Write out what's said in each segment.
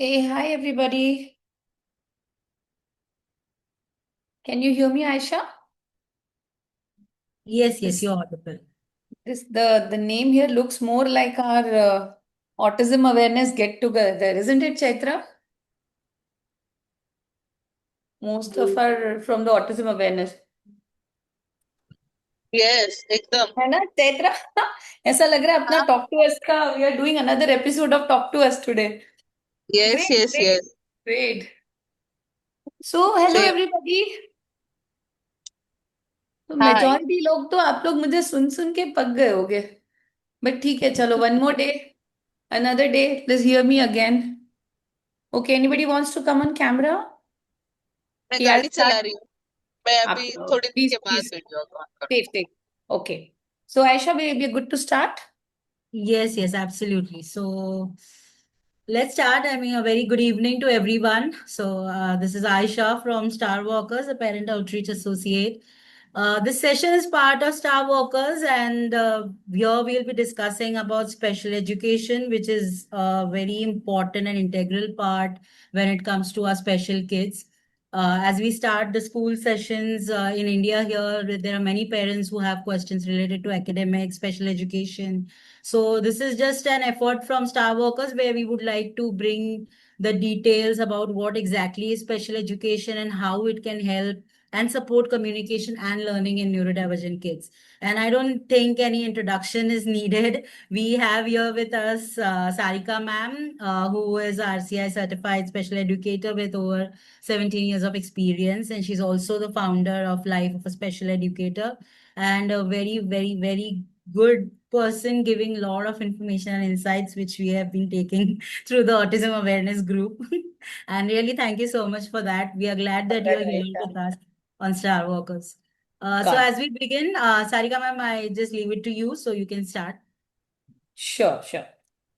Hey, hi everybody. Can you hear me, Aisha? Yes, yes, This you're audible. the name here looks more like our autism awareness get together, isn't it, Chaitra? Most of our from the autism awareness. Yes एकदम है ना चैत्रा? ऐसा लग रहा है अपना हाँ talk to us का we are doing another episode of talk to us today. Yes Great, yes great, yes great. So, hello same everybody. तो हाय मेजॉरिटी लोग तो आप लोग मुझे सुन सुन के पक गए होगे. बट ठीक है, चलो one more day, another day. Please hear me again. Okay, anybody wants to come on camera? मैं Yeah, I'll गाड़ी start. चला रही हूँ मैं Up, अभी थोड़ी देर please, के बाद please. वीडियो ऑन Safe, करूंगी safe. Okay. So, Aisha, we are good to start? Yes, yes, absolutely. So let's start. I mean, a very good evening to everyone. This is Aisha from Starwalkers, a parent outreach associate. This session is part of Starwalkers, and here we'll be discussing about special education, which is a very important and integral part when it comes to our special kids. As we start the school sessions in India here, there are many parents who have questions related to academics, special education. So this is just an effort from Star Workers where we would like to bring the details about what exactly is special education and how it can help and support communication and learning in neurodivergent kids. And I don't think any introduction is needed. We have here with us Sarika ma'am, who is RCI certified special educator with over 17 years of experience. And she's also the founder of Life of a Special Educator and a very, very, very good person giving a lot of information and insights which we have been taking through the autism awareness group. And really thank you so much for that. We are glad that you Congrats, are here with Aisha. us on Star Workers. So Got as we begin, Sarika ma'am, I just leave it to you so you can start. Sure, sure.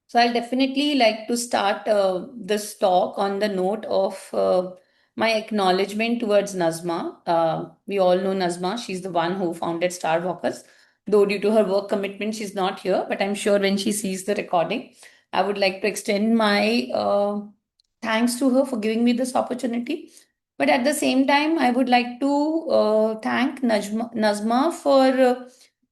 So I'll definitely like to start this talk on the note of my acknowledgement towards Nazma. We all know Nazma. She's the one who founded Starwalkers. Though due to her work commitment, she's not here. But I'm sure when she sees the recording, I would like to extend my thanks to her for giving me this opportunity. But at the same time, I would like to thank Nazma for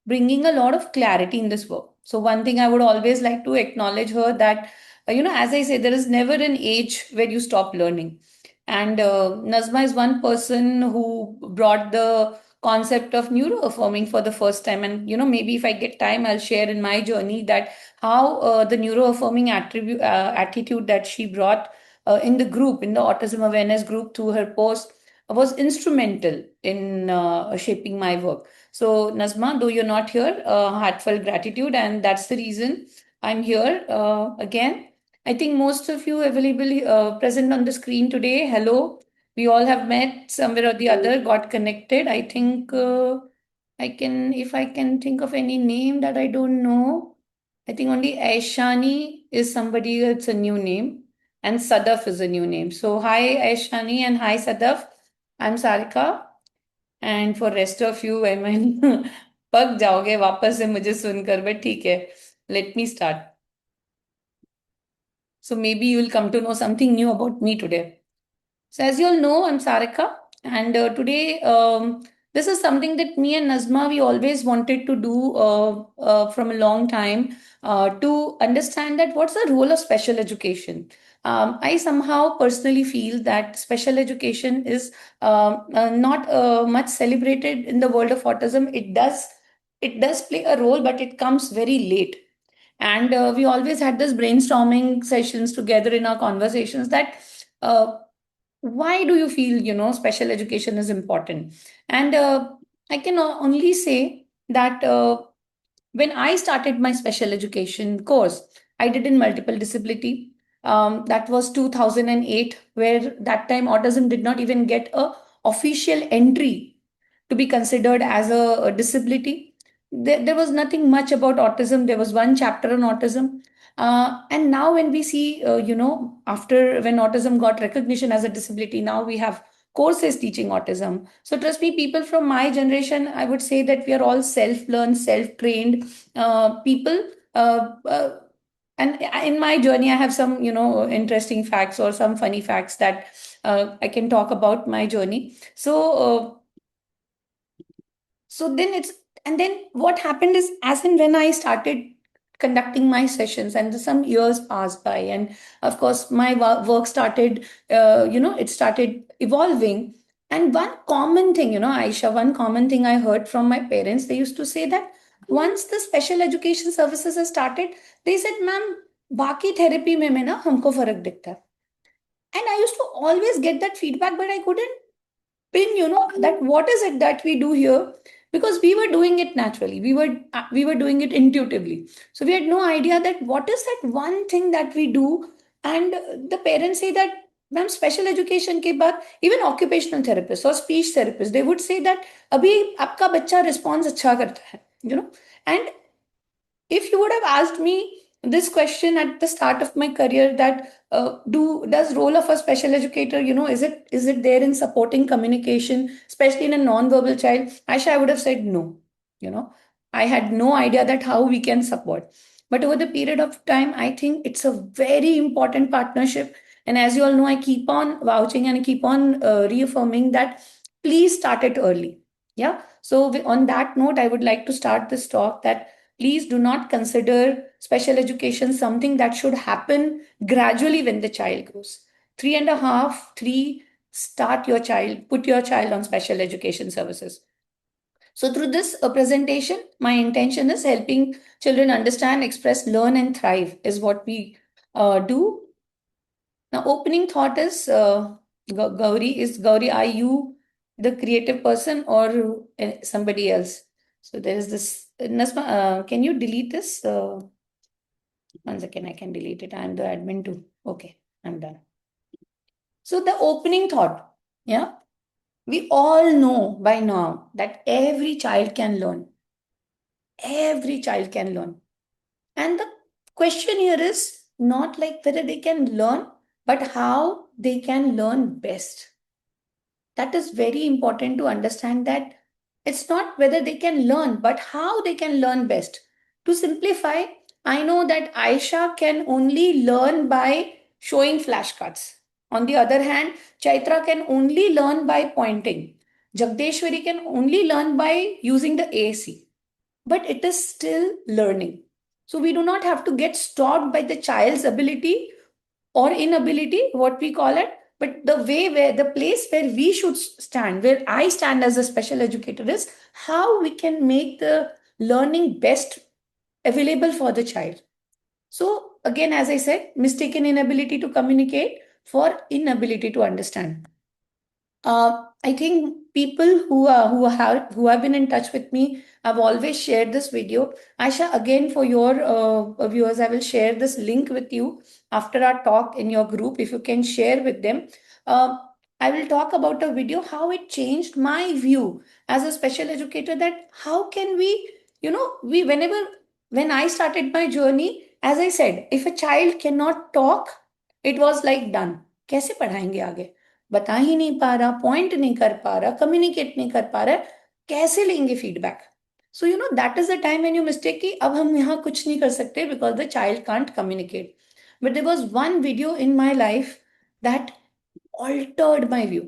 bringing a lot of clarity in this work. So one thing I would always like to acknowledge her that as I say, there is never an age where you stop learning. And Nazma is one person who brought the concept of neuroaffirming for the first time. And maybe if I get time, I'll share in my journey that how the neuroaffirming attitude that she brought in the group, in the autism awareness group, through her post was instrumental in shaping my work. So, Nazma, though you're not here, heartfelt gratitude, and that's the reason I'm here again. I think most of you available present on the screen today. Hello, we all have met somewhere or the other, got connected. I think if I can think of any name that I don't know, I think only Aishani is somebody. It's a new name, and Sadaf is a new name. So, hi Aishani and hi Sadaf. I'm Sarika. And for rest of you I mean पक जाओगे वापस से मुझे सुनकर but ठीक है let me start so maybe you will come to know something new about me today. So, as you all know, I'm Sarika, and today this is something that me and Nazma we always wanted to do from a long time to understand that what's the role of special education. I somehow personally feel that special education is not much celebrated in the world of autism. It does play a role, but it comes very late. And we always had this brainstorming sessions together in our conversations that uh, why do you feel special education is important. And I can only say that when I started my special education course, I did in multiple disability. That was 2008, where that time autism did not even get a official entry to be considered as a disability. There was nothing much about autism. There was one chapter on autism. And now when we see, after when autism got recognition as a disability, now we have courses teaching autism. So trust me, people from my generation, I would say that we are all self-learned, self-trained people. And in my journey, I have some, interesting facts or some funny facts that I can talk about my journey. So then it's, and then what happened is, as in when I started conducting my sessions and some years passed by, and of course my work started, it started evolving. And one common thing, Aisha, one common thing I heard from my parents, they used to say that once the special education services have started, they said, ma'am, बाकी therapy में ना हमको फर्क दिखता है. And I used to always get that feedback, but I couldn't pin, that what is it that we do here, because we were doing it naturally, we were doing it intuitively. So we had no idea that what is that one thing that we do. And the parents say that, ma'am, special education के बाद even occupational therapists or speech therapists, they would say that अभी आपका बच्चा response अच्छा करता है, and if you would have asked me this question at the start of my career, that does role of a special educator, is it there in supporting communication, especially in a non-verbal child, Aisha, I would have said no. you know I had no idea that how we can support. But over the period of time, I think it's a very important partnership. And as you all know, I keep on vouching and I keep on reaffirming that please start it early. Yeah, so on that note, I would like to start this talk that please do not consider special education something that should happen gradually when the child grows. 3.5, 3, start your child, put your child on special education services. So, through this presentation, my intention is helping children understand, express, learn, and thrive, is what we do. Now, opening thought is Gauri, are you the creative person or somebody else? So there is this. Nasma, can you delete this? One second, I can delete it. I'm the admin too. Okay, I'm done. So the opening thought, yeah, we all know by now that every child can learn. Every child can learn. And the question here is not like whether they can learn, but how they can learn best. That is very important to understand, that it's not whether they can learn, but how they can learn best. To simplify, I know that Aisha can only learn by showing flashcards. On the other hand, Chaitra can only learn by pointing. Jagdeshwari can only learn by using the AAC. But it is still learning. So we do not have to get stopped by the child's ability or inability, what we call it. But the way, where the place where we should stand, where I stand as a special educator, is how we can make the learning best available for the child. So again, as I said, mistaken inability to communicate for inability to understand. I think people who have been in touch with me, I've always shared this video. Aisha, again for your viewers, I will share this link with you after our talk in your group. If you can share with them, uh, I will talk about a video how it changed my view as a special educator. That how can we, we whenever when I started my journey, as I said, if a child cannot talk, it was like done. कैसे पढ़ाएंगे आगे? बता ही नहीं पा रहा, point नहीं कर पा रहा, कम्युनिकेट नहीं कर पा रहा, कैसे लेंगे feedback? So that is the time when you mistake कि अब हम यहाँ कुछ नहीं कर सकते because the child can't communicate. But there was one video in my life that altered my view,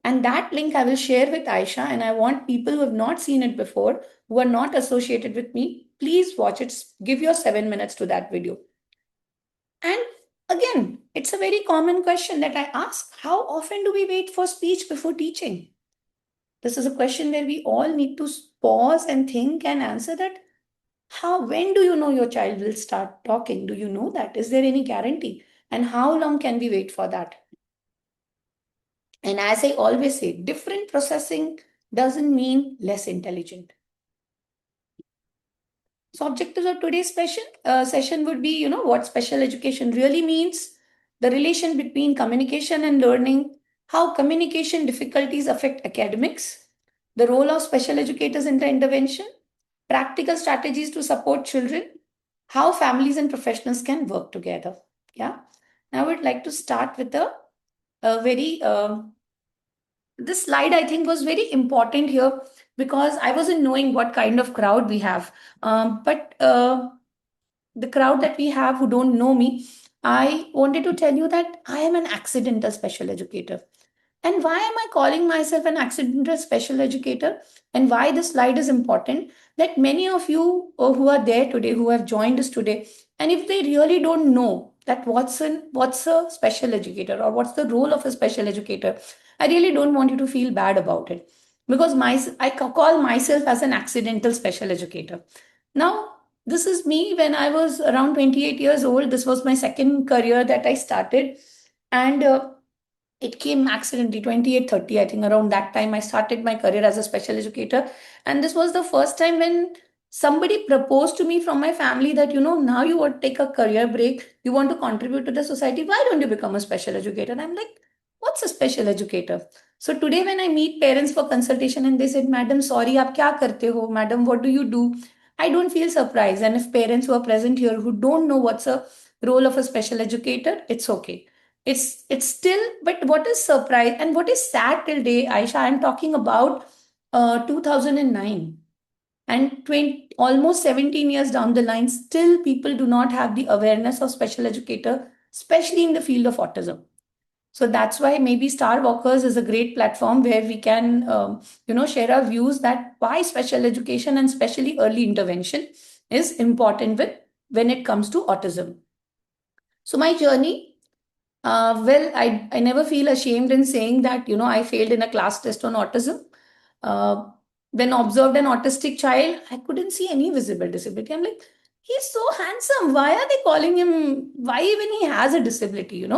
and that link I will share with Aisha, and I want people who have not seen it before, who are not associated with me, please watch it. Give your 7 minutes to that video. And again, it's a very common question that I ask. How often do we wait for speech before teaching? This is a question where we all need to pause and think and answer that. When do you know your child will start talking? Do you know that? Is there any guarantee? And how long can we wait for that? And as I always say, different processing doesn't mean less intelligent. So objectives of today's session would be, what special education really means, the relation between communication and learning, how communication difficulties affect academics, the role of special educators in the intervention, practical strategies to support children, how families and professionals can work together. Yeah. Now I would like to start with a very this slide, I think, was very important here because I wasn't knowing what kind of crowd we have. But the crowd that we have who don't know me, I wanted to tell you that I am an accidental special educator. And why am I calling myself an accidental special educator? And why this slide is important? That many of you who are there today, who have joined us today, and if they really don't know that what's a special educator or what's the role of a special educator, I really don't want you to feel bad about it, because call myself as an accidental special educator. Now, this is me when I was around 28 years old. This was my second career that I started, and it came accidentally 28, 30. I think around that time I started my career as a special educator. And this was the first time when somebody proposed to me from my family that, now you want to take a career break, you want to contribute to the society, why don't you become a special educator? And I'm like, what's a special educator? So today when I meet parents for consultation and they said, madam, sorry, aap kya karte ho, madam, what do you do? I don't feel surprised. And if parents who are present here who don't know what's a role of a special educator, it's okay. It's still, but what is surprise and what is sad till day, Aisha, I'm talking about 2009, and 20, almost 17 years down the line, still people do not have the awareness of special educator, especially in the field of autism. So that's why maybe Star Walkers is a great platform where we can, share our views that why special education and especially early intervention is important when it comes to autism. So my journey, I never feel ashamed in saying that, I failed in a class test on autism. Uh, when observed an autistic child, I couldn't see any visible disability. I'm like, he's so handsome. Why are they calling him? Why even he has a disability?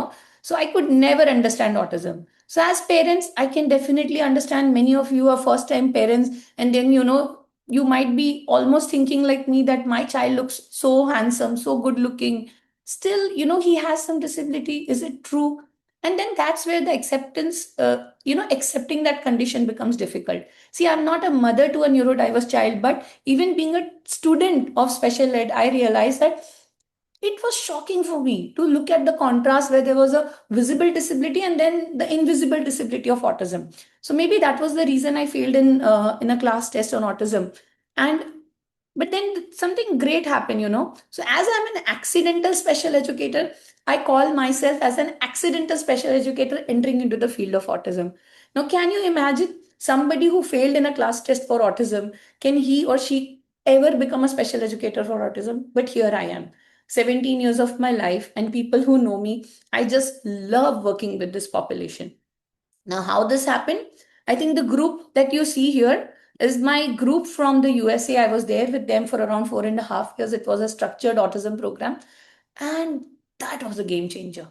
So I could never understand autism. So as parents, I can definitely understand many of you are first time parents, and then, you might be almost thinking like me that my child looks so handsome, so good looking. Still, he has some disability. Is it true? And then that's where the acceptance, accepting that condition becomes difficult. See, I'm not a mother to a neurodiverse child, but even being a student of special ed, I realized that it was shocking for me to look at the contrast where there was a visible disability and then the invisible disability of autism. So maybe that was the reason I failed in a class test on autism. And but then something great happened. So as I'm an accidental special educator, I call myself as an accidental special educator entering into the field of autism. Now, can you imagine somebody who failed in a class test for autism? Can he or she ever become a special educator for autism? But here I am, 17 years of my life, and people who know me, I just love working with this population. Now, how this happened? I think the group that you see here is my group from the USA. I was there with them for around 4.5 years. It was a structured autism program, and that was a game changer.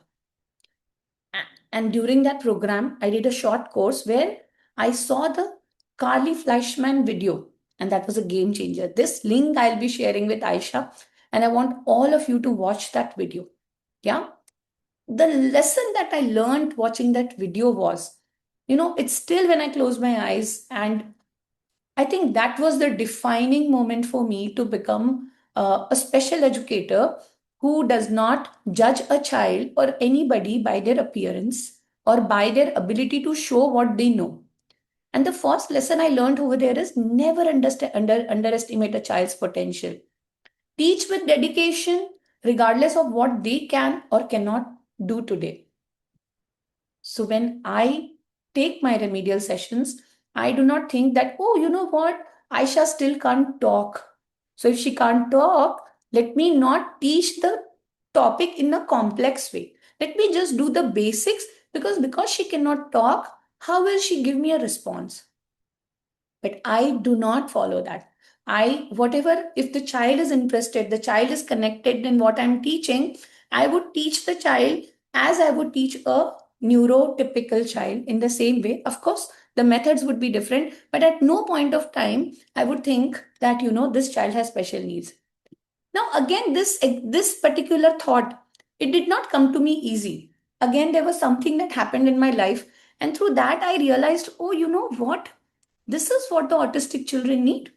And during that program, I did a short course where I saw the Carly Fleischman video, and that was a game changer. This link I'll be sharing with Aisha, and I want all of you to watch that video. Yeah. The lesson that I learned watching that video was, it's still when I close my eyes, and I think that was the defining moment for me to become a special educator who does not judge a child or anybody by their appearance or by their ability to show what they know. And the first lesson I learned over there is never underestimate a child's potential. Teach with dedication, regardless of what they can or cannot do today. So when I take my remedial sessions, I do not think that, oh, you know what, Aisha still can't talk. So if she can't talk, let me not teach the topic in a complex way. Let me just do the basics, because she cannot talk, how will she give me a response? But I do not follow that. Whatever, if the child is interested, the child is connected in what I'm teaching, I would teach the child as I would teach a neurotypical child in the same way. Of course, the methods would be different, but at no point of time I would think that, this child has special needs. Now again, this particular thought, it did not come to me easy. Again, there was something that happened in my life, and through that I realized, oh, you know what, this is what the autistic children need.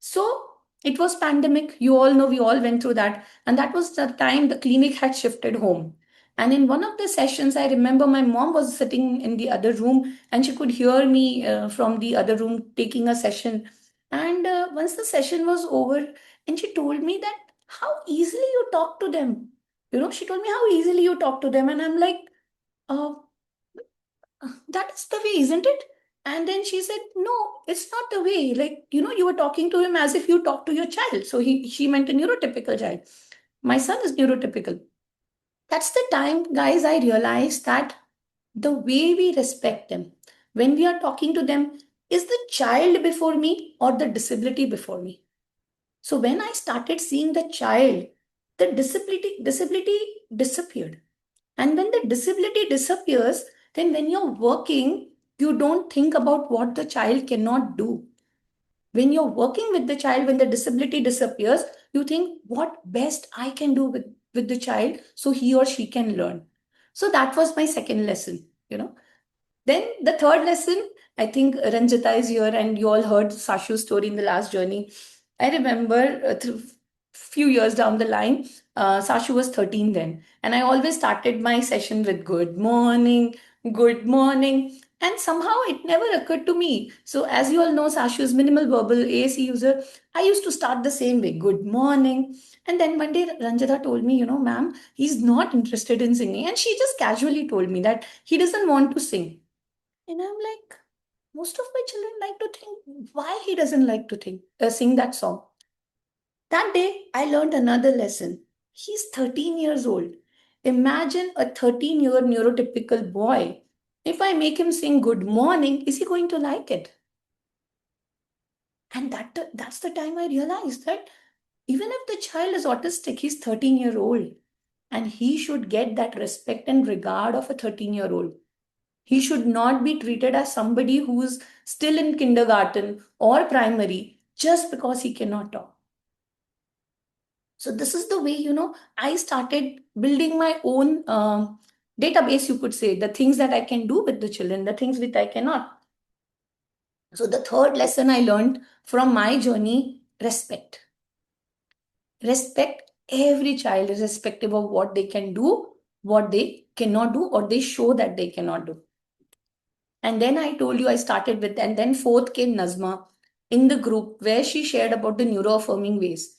So it was pandemic. You all know we all went through that. And that was the time the clinic had shifted home. And in one of the sessions, I remember my mom was sitting in the other room and she could hear me from the other room taking a session. And once the session was over, and she told me that, how easily you talk to them. She told me how easily you talk to them. And I'm like, uh, that is the way, isn't it? And then she said, no, it's not the way. Like, you were talking to him as if you talk to your child. So she meant a neurotypical child. My son is neurotypical. That's the time, guys, I realized that the way we respect them, when we are talking to them, is the child before me or the disability before me? So when I started seeing the child, the disability disappeared. And when the disability disappears, then when you're working, you don't think about what the child cannot do. When you're working with the child, when the disability disappears, you think what best I can do with the child so he or she can learn. So that was my second lesson. Then the third lesson, I think Ranjita is here, and you all heard Sashu's story in the last journey. I remember few years down the line, Sashu was 13 then, and I always started my session with good morning, and somehow it never occurred to me. So as you all know, Sashu is minimal verbal AAC user. I used to start the same way, good morning, and then one day Ranjita told me, ma'am, he's not interested in singing, and she just casually told me that he doesn't want to sing. And I'm like, most of my children like to think why he doesn't like to sing that song. That day, I learned another lesson. He's 13 years old. Imagine a 13-year neurotypical boy. If I make him sing good morning, is he going to like it? And that's the time I realized that even if the child is autistic, he's 13-year-old, and he should get that respect and regard of a 13-year-old. He should not be treated as somebody who's still in kindergarten or primary just because he cannot talk. So, this is the way, I started building my own database, you could say, the things that I can do with the children, the things which I cannot. So, the third lesson I learned from my journey, respect. Respect every child, irrespective of what they can do, what they cannot do, or they show that they cannot do. And then I told you I started with, and then fourth came Nazma in the group where she shared about the neuroaffirming ways.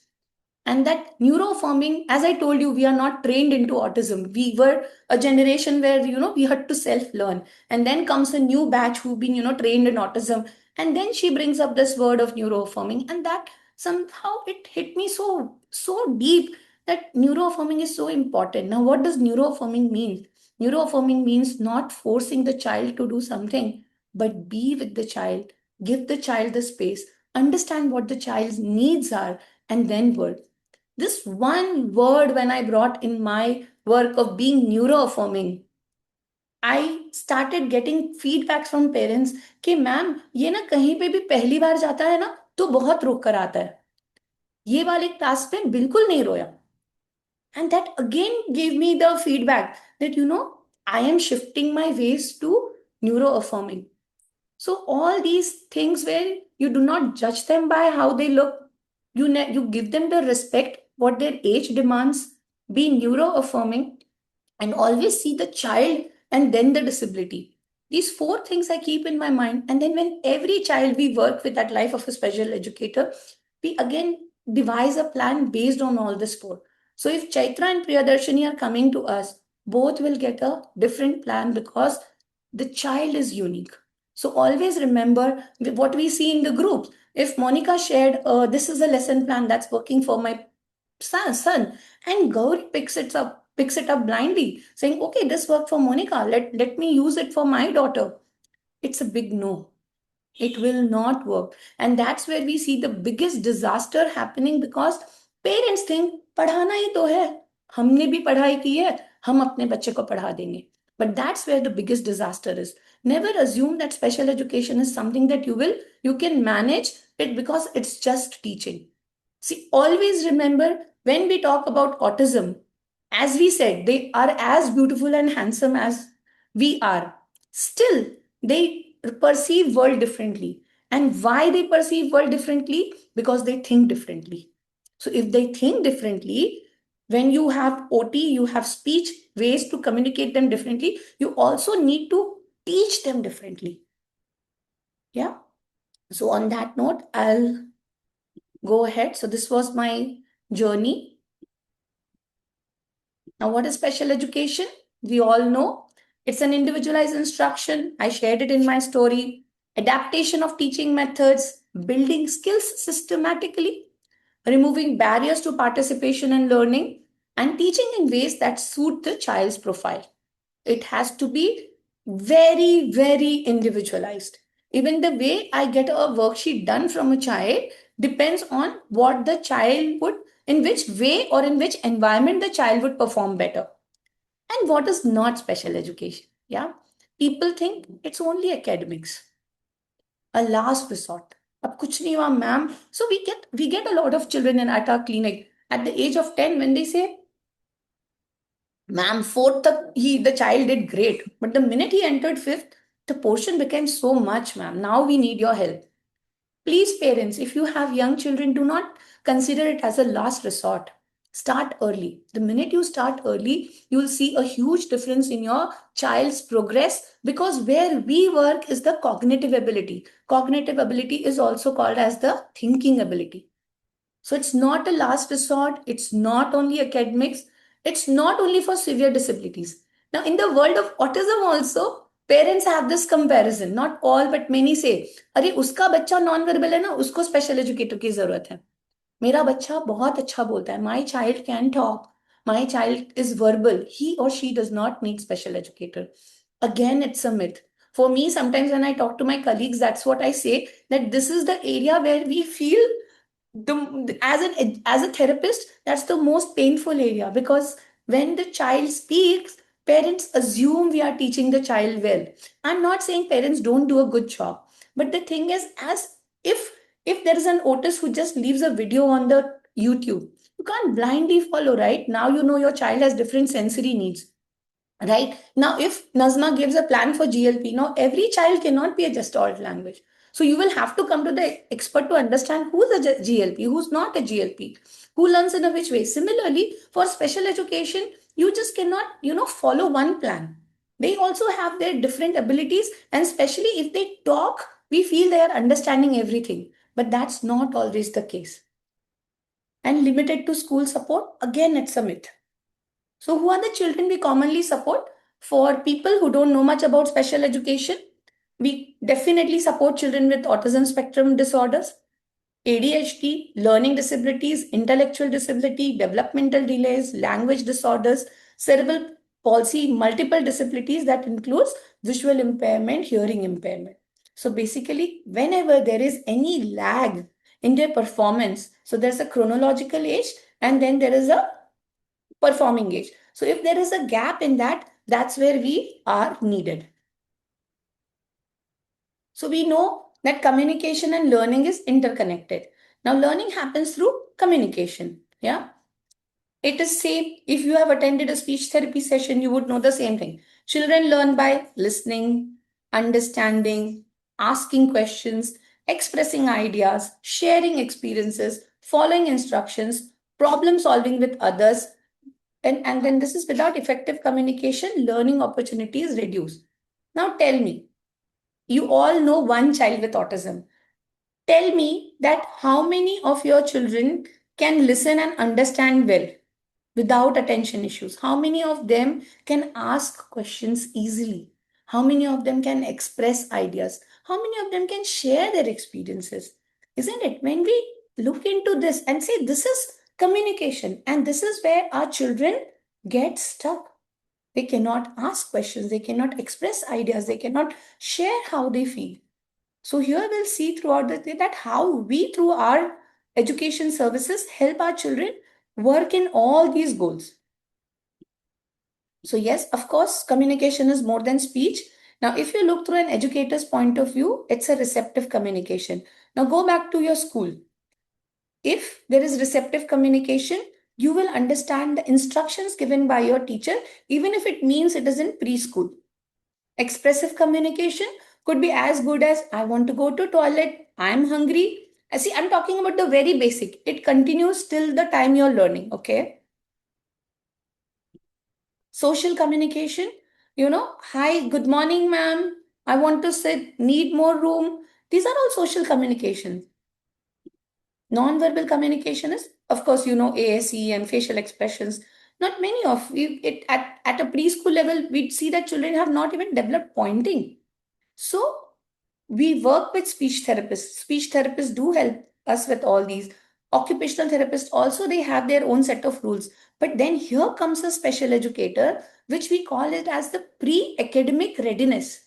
And that neuroaffirming, as I told you, we are not trained into autism. We were a generation where, we had to self learn. And then comes a new batch who've been, trained in autism. And then she brings up this word of neuroaffirming. And that somehow it hit me so deep that neuroaffirming is so important. Now, what does neuroaffirming mean? Neuroaffirming means not forcing the child to do something, but be with the child, give the child the space, understand what the child's needs are, and then work. This one word, when I brought in my work of being neuroaffirming, I started getting feedbacks from parents कि ma'am ये ना कहीं पे भी पहली बार जाता है ना तो बहुत रोक कर आता है, ये वाले क्लास में बिल्कुल नहीं रोया. And that again gave me the feedback that, I am shifting my ways to neuroaffirming. So all these things where you do not judge them by how they look, you give them the respect what their age demands, be neuroaffirming, and always see the child and then the disability. These four things I keep in my mind. And then when every child we work with that life of a special educator, we again devise a plan based on all this four. So if Chaitra and Priyadarshini are coming to us, both will get a different plan because the child is unique. So always remember what we see in the group. If Monica shared, this is a lesson plan that's working for my son, and Gauri picks it up blindly, saying, okay, this worked for Monica, let me use it for my daughter. It's a big no. It will not work. And that's where we see the biggest disaster happening because parents think पढ़ाना ही तो है, हमने भी पढ़ाई की है, हम अपने बच्चे को पढ़ा देंगे. But that's where the biggest disaster is. Never assume that special education is something that you can manage it because it's just teaching. See, always remember when we talk about autism, as we said, they are as beautiful and handsome as we are. Still, they perceive world differently. And why they perceive world differently? Because they think differently. So if they think differently, when you have OT, you have speech ways to communicate them differently. You also need to teach them differently. Yeah. So on that note, I'll go ahead. So this was my journey. Now, what is special education? We all know it's an individualized instruction. I shared it in my story. Adaptation of teaching methods, building skills systematically, removing barriers to participation and learning, and teaching in ways that suit the child's profile. It has to be very, very individualized. Even the way I get a worksheet done from a child depends on what the child would, in which way or in which environment the child would perform better. And what is not special education? Yeah. People think it's only academics, a last resort. Ab kuch nahi hua, ma'am. So we get a lot of children in at our clinic at the age of 10 when they say, ma'am, fourth the child did great. But the minute he entered fifth, the portion became so much, ma'am. Now we need your help. Please, parents, if you have young children, do not consider it as a last resort. Start early. The minute you start early, you will see a huge difference in your child's progress, because where we work is the cognitive ability. Cognitive ability is also called as the thinking ability. So it's not a last resort. It's not only academics. It's not only for severe disabilities. Now, in the world of autism also, parents have this comparison. Not all, but many say, अरे उसका बच्चा non verbal है ना, उसको special educator की जरूरत है. मेरा बच्चा बहुत अच्छा बोलता है. My child can talk. My child is verbal. He or she does not need special educator. Again, it's a myth. For me, sometimes when I talk to my colleagues, that's what I say, that this is the area where we feel as a therapist, that's the most painful area, because when the child speaks, parents assume we are teaching the child well. I'm not saying parents don't do a good job, but the thing is, as if there is an autist who just leaves a video on the YouTube, you can't blindly follow. Right now, you know your child has different sensory needs. Right now, if Nazma gives a plan for GLP, now every child cannot be a just alt language. So you will have to come to the expert to understand who's a GLP, who's not a GLP, who learns in a which way. Similarly, for special education, you just cannot, follow one plan. They also have their different abilities, and especially if they talk, we feel they are understanding everything. But that's not always the case. And limited to school support, again, it's a myth. So, who are the children we commonly support? For people who don't know much about special education, we definitely support children with autism spectrum disorders, ADHD, learning disabilities, intellectual disability, developmental delays, language disorders, cerebral palsy, multiple disabilities that includes visual impairment, hearing impairment. So basically, whenever there is any lag in their performance, so there's a chronological age and then there is a performing age. So if there is a gap in that, that's where we are needed. So we know that communication and learning is interconnected. Now learning happens through communication. Yeah. It is same. If you have attended a speech therapy session, you would know the same thing. Children learn by listening, understanding, asking questions, expressing ideas, sharing experiences, following instructions, problem solving with others, and then this is without effective communication, learning opportunities reduce. Now tell me, you all know one child with autism. Tell me that how many of your children can listen and understand well without attention issues? How many of them can ask questions easily? How many of them can express ideas? How many of them can share their experiences? Isn't it? When we look into this and say this is communication, and this is where our children get stuck. They cannot ask questions, they cannot express ideas, they cannot share how they feel. So here we'll see throughout the day that how we, through our education services, help our children work in all these goals. So yes, of course, communication is more than speech. Now, if you look through an educator's point of view, it's a receptive communication. Now go back to your school. If there is receptive communication, you will understand the instructions given by your teacher, even if it means it is in preschool. Expressive communication could be as good as I want to go to toilet, I'm hungry. See, I'm talking about the very basic. It continues till the time you're learning, okay? Social communication, hi, good morning, ma'am. I want to sit, need more room. These are all social communications. Non-verbal communication is, of course, ASE and facial expressions. Not many of it at a preschool level, we'd see that children have not even developed pointing. So we work with speech therapists. Speech therapists do help us with all these. Occupational therapists also, they have their own set of rules. But then here comes a special educator, which we call it as the pre-academic readiness,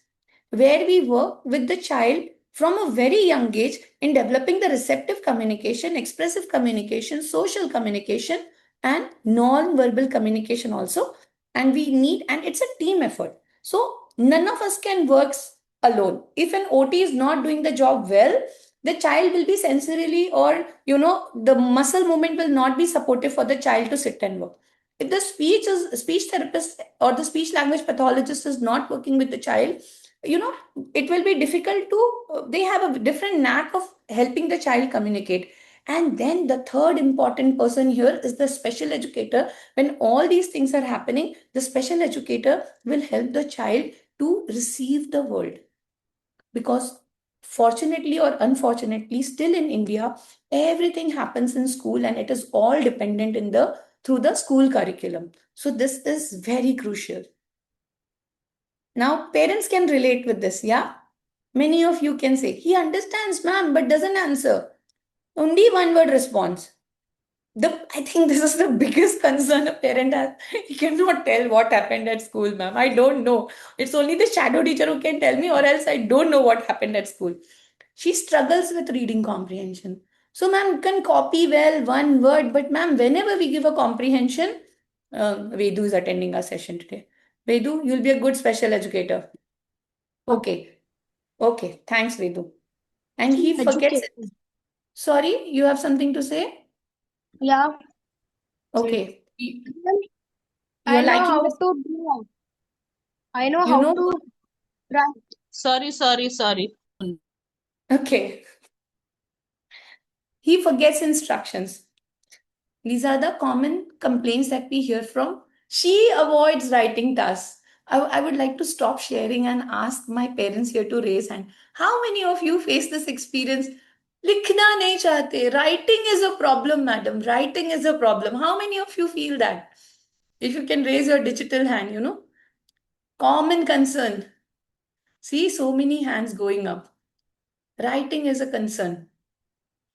where we work with the child from a very young age in developing the receptive communication, expressive communication, social communication, and non-verbal communication also. And we need, and it's a team effort. So none of us can work alone. If an OT is not doing the job well, the child will be sensorily, or the muscle movement will not be supportive for the child to sit and work. If the speech therapist or the speech language pathologist is not working with the child, you know it will be difficult to, they have a different knack of helping the child communicate. And then the third important person here is the special educator. When all these things are happening, the special educator will help the child to receive the world. Because fortunately or unfortunately, still in India, everything happens in school, and it is all dependent in the through the school curriculum. So this is very crucial. Now parents can relate with this, yeah. Many of you can say, he understands, ma'am, but doesn't answer. Only one word response. I think this is the biggest concern a parent has. He cannot tell what happened at school, ma'am. I don't know. It's only the shadow teacher who can tell me, or else I don't know what happened at school. She struggles with reading comprehension. So, ma'am can copy well one word, but ma'am, whenever we give a comprehension, Vedu is attending our session today. Vedu, you'll be a good special educator. Okay, okay, thanks, Vedu. And he forgets. Education. Sorry, you have something to say? Yeah, Okay, I you're know liking how this. to draw. I know You how know to what? write. Sorry. Okay, he forgets instructions. These are the common complaints that we hear from. She avoids writing tasks. I would like to stop sharing and ask my parents here to raise hand. How many of you face this experience? लिखना नहीं चाहते. Writing is a problem, madam. Writing is a problem. How many of you feel that? If you can raise your digital hand. Common concern. See, so many hands going up. Writing is a concern.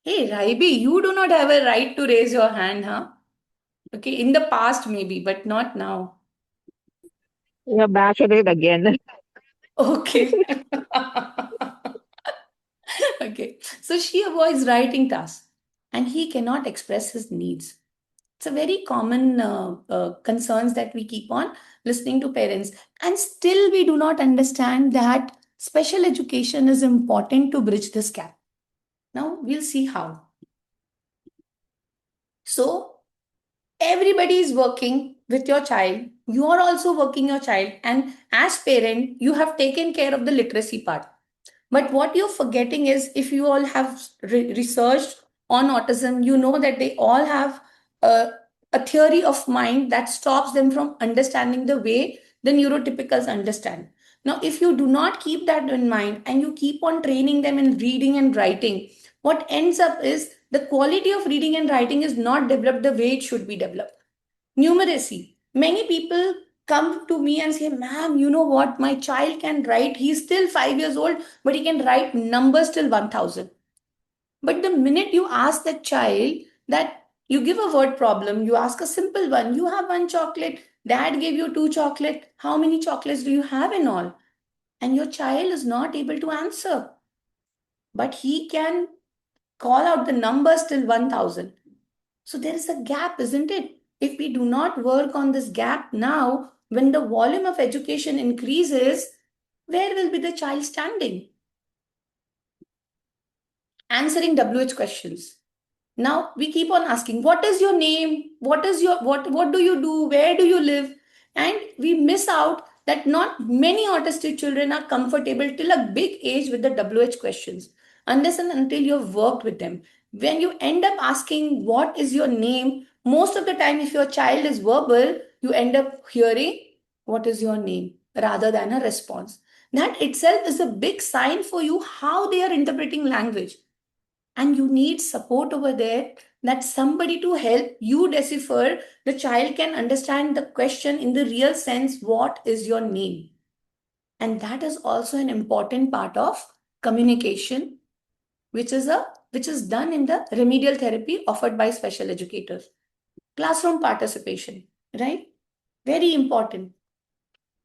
Hey, Raibi, you do not have a right to raise your hand, huh? Okay, in the past maybe, but not now. You're back at it again. Okay. Okay. So she avoids writing tasks, and he cannot express his needs. It's a very common concerns that we keep on listening to parents. And still we do not understand that special education is important to bridge this gap. Now we'll see how. So everybody is working with your child. You are also working your child. And as parent, you have taken care of the literacy part. But what you're forgetting is, if you all have researched on autism, you know that they all have a theory of mind that stops them from understanding the way the neurotypicals understand. Now, if you do not keep that in mind and you keep on training them in reading and writing, what ends up is the quality of reading and writing is not developed the way it should be developed. Numeracy. Many people come to me and say, ma'am, you know what? My child can write. He's still 5 years old, but he can write numbers till 1000. But the minute you ask that child that you give a word problem, you ask a simple one, you have one chocolate, dad gave you two chocolate. How many chocolates do you have in all? And your child is not able to answer, but he can call out the numbers till 1000. So there is a gap, isn't it? If we do not work on this gap now, when the volume of education increases, where will be the child standing? Answering WH questions. Now we keep on asking, what is your name? What do you do? Where do you live? And we miss out that not many autistic children are comfortable till a big age with the WH questions, unless and until you've worked with them. When you end up asking, what is your name? Most of the time, if your child is verbal, you end up hearing, what is your name? Rather than a response. That itself is a big sign for you how they are interpreting language, and you need support over there. that somebody to help you decipher, the child can understand the question in the real sense, what is your name? And that is also an important part of communication, which is done in the remedial therapy offered by special educators. Classroom participation, right? Very important.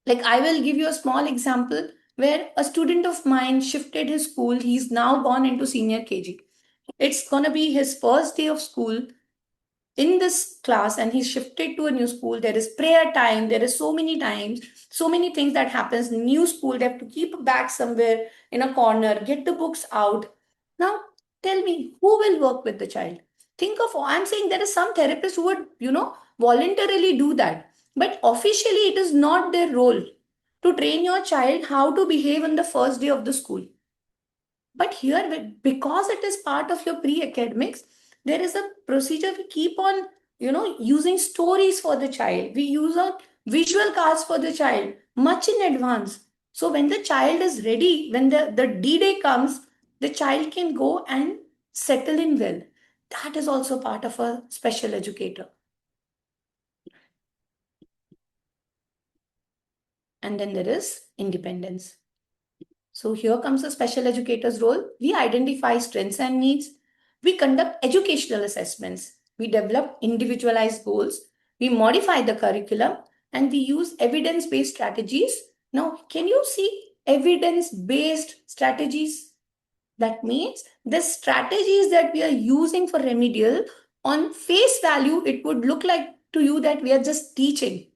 Like, I will give you a small example where a student of mine shifted his school. He's now gone into senior KG. It's going to be his first day of school in this class, and he's shifted to a new school. There is prayer time. There is so many times, so many things that happens in new school. They have to keep a bag somewhere in a corner, get the books out. Now, tell me, who will work with the child? Think of, I'm saying there is some therapist who would, voluntarily do that. But officially, it is not their role to train your child how to behave on the first day of the school. But here, because it is part of your pre-academics, there is a procedure. We keep on, using stories for the child. We use a visual cards for the child much in advance. So when the child is ready, when the D-Day comes, the child can go and settle in well. That is also part of a special educator. And then there is independence. So here comes the special educator's role. We identify strengths and needs. We conduct educational assessments. We develop individualized goals. We modify the curriculum, and we use evidence-based strategies. Now, can you see evidence-based strategies? That means the strategies that we are using for remedial, on face value, it would look like to you that we are just teaching.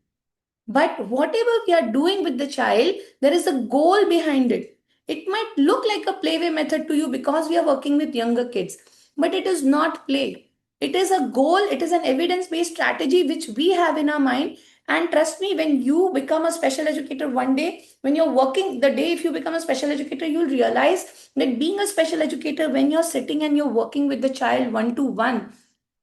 But whatever we are doing with the child, there is a goal behind it. It might look like a playway method to you because we are working with younger kids, but it is not play. It is a goal, it is an evidence based strategy which we have in our mind. And trust me, when you become a special educator one day, when you're working, the day if you become a special educator, you'll realize that being a special educator, when you're sitting and you're working with the child one to one,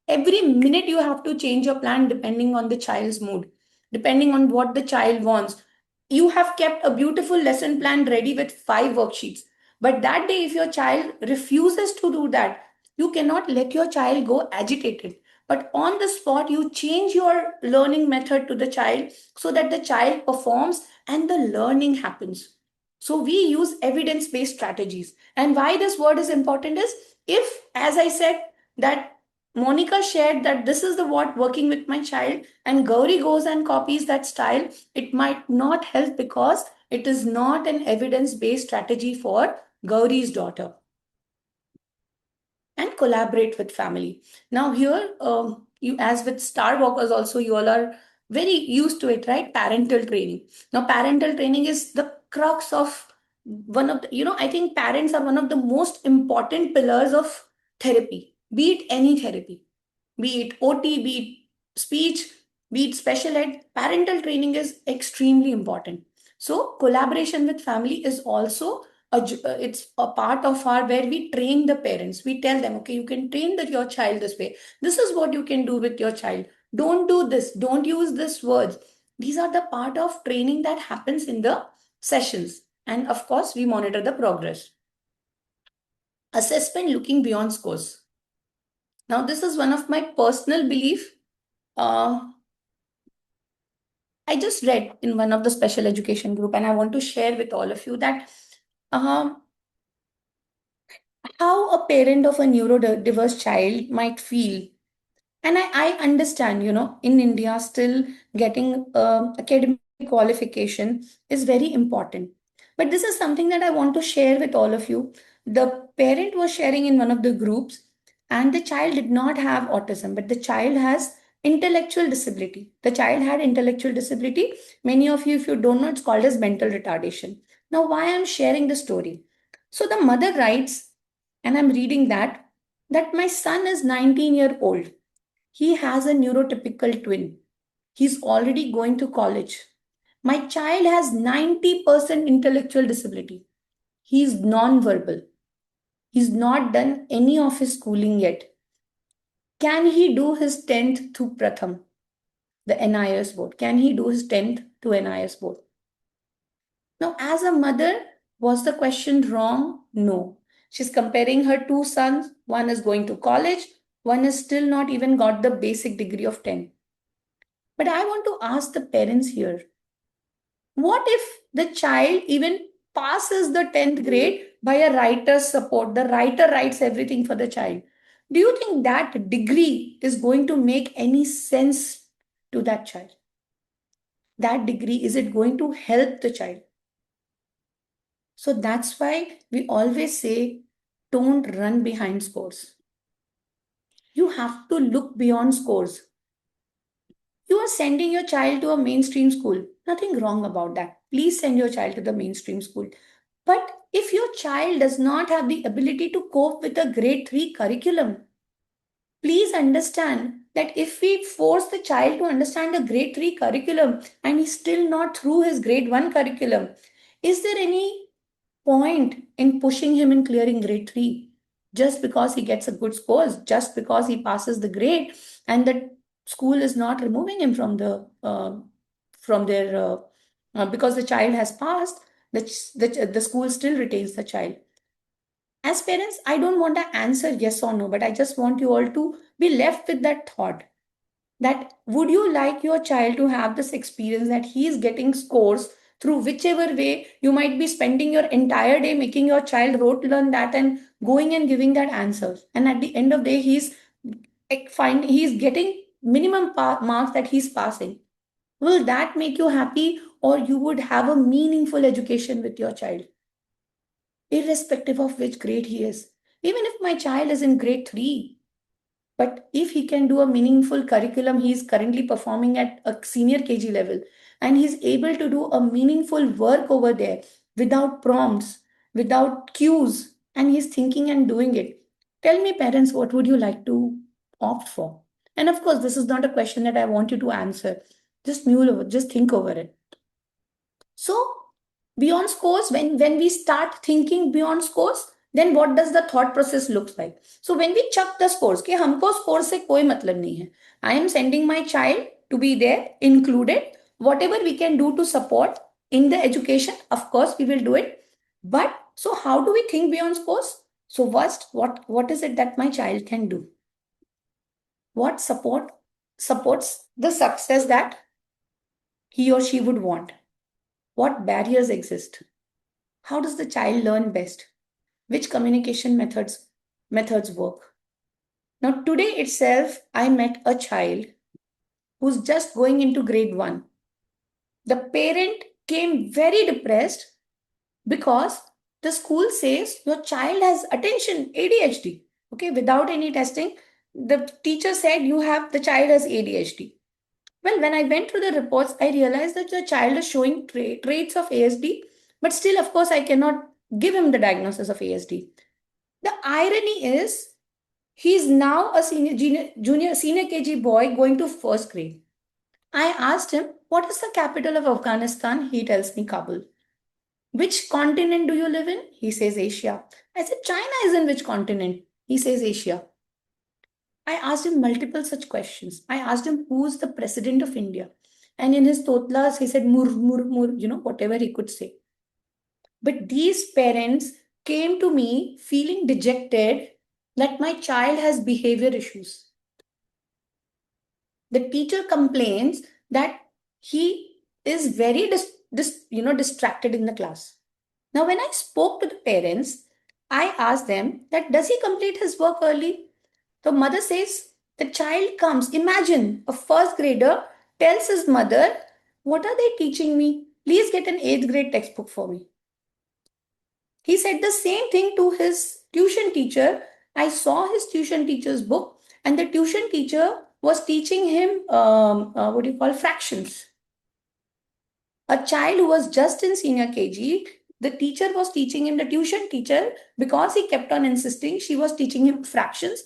every minute you have to change your plan depending on the child's mood, depending on what the child wants. You have kept a beautiful lesson plan ready with 5 worksheets. But that day, if your child refuses to do that, you cannot let your child go agitated. But on the spot, you change your learning method to the child so that the child performs and the learning happens. So we use evidence based strategies. And why this word is important is, if, as I said, that Monica shared that this is the what working with my child, and Gauri goes and copies that style, it might not help because it is not an evidence-based strategy for Gauri's daughter. And collaborate with family. Now here, you, as with Starwalkers also, you all are very used to it, right? Parental training. Now, parental training is the crux of one of the, I think parents are one of the most important pillars of therapy, be it any therapy, be it OT, be it speech, be it special ed. Parental training is extremely important. So collaboration with family is also it's a part of our, where we train the parents. We tell them, okay, you can train your child this way. This is what you can do with your child. Don't do this. Don't use this words. These are the part of training that happens in the sessions. And of course, we monitor the progress. Assessment looking beyond scores. Now, this is one of my personal belief. I just read in one of the special education group, and I want to share with all of you that um, how a parent of a neurodiverse child might feel. And I understand, in India, still getting academic qualification is very important. But this is something that I want to share with all of you. The parent was sharing in one of the groups, and the child did not have autism, but the child has intellectual disability. The child had intellectual disability. Many of you, if you don't know, it's called as mental retardation. Now, why I'm sharing the story? So the mother writes, and I'm reading that my son is 19-year old. He has a neurotypical twin. He's already going to college. My child has 90% intellectual disability. He's non-verbal. He's not done any of his schooling yet. Can he do his 10th to Pratham, the NIS board? Can he do his 10th to NIS board? Now, as a mother, was the question wrong? No. She's comparing her two sons. One is going to college, One has still not even got the basic degree of 10. But I want to ask the parents here, what if the child even passes the 10th grade by a writer's support? The writer writes everything for the child. Do you think that degree is going to make any sense to that child? That degree, is it going to help the child? So that's why we always say, don't run behind scores. You have to look beyond scores. You are sending your child to a mainstream school. Nothing wrong about that. Please send your child to the mainstream school. But if your child does not have the ability to cope with a grade 3 curriculum, please understand that if we force the child to understand a grade 3 curriculum and he's still not through his grade 1 curriculum, is there any point in pushing him in clearing grade 3 just because he gets a good scores, just because he passes the grade, and the school is not removing him from their because the child has passed, the school still retains the child. As parents, I don't want to answer yes or no, but I just want you all to be left with that thought, that would you like your child to have this experience that he is getting scores through whichever way you might be spending your entire day making your child rote learn that and going and giving that answers, and at the end of the day he's getting minimum marks that he's passing? Will that make you happy, or you would have a meaningful education with your child irrespective of which grade he is? Even if my child is in grade 3, but if he can do a meaningful curriculum, he is currently performing at a senior KG level, and he's able to do a meaningful work over there without prompts, without cues, and he's thinking and doing it. Tell me, parents, what would you like to opt for? And of course, this is not a question that I want you to answer. Just mule over, just think over it. So, beyond scores, when we start thinking beyond scores, then what does the thought process looks like? So when we chuck the scores, कि हमको score से कोई मतलब नहीं है, I am sending my child to be there included, whatever we can do to support in the education, of course we will do it. But so how do we think beyond scores? So first, what is it that my child can do? What supports the success that he or she would want? What barriers exist? How does the child learn best? Which communication methods work? Now today itself I met a child who's just going into grade 1. The parent came very depressed because the school says your child has attention ADHD. Okay, without any testing, the teacher said the child has ADHD. Well, when I went through the reports, I realized that the child is showing traits of ASD, but still, of course, I cannot give him the diagnosis of ASD. The irony is, he's now a senior KG boy going to first grade. I asked him, what is the capital of Afghanistan? He tells me Kabul. Which continent do you live in? He says Asia. I said, China is in which continent? He says Asia. I asked him multiple such questions. I asked him, who's the president of India? And in his totlas, he said, mur, mur, mur, whatever he could say. But these parents came to me feeling dejected that my child has behavior issues. The teacher complains that he is very distracted in the class. Now, when I spoke to the parents, I asked them that does he complete his work early? The mother says the child comes. Imagine a first grader tells his mother, what are they teaching me? Please get an 8th grade textbook for me. He said the same thing to his tuition teacher. I saw his tuition teacher's book, and the tuition teacher was teaching him fractions. A child who was just in senior KG, the teacher was teaching him, the tuition teacher, because he kept on insisting, she was teaching him fractions.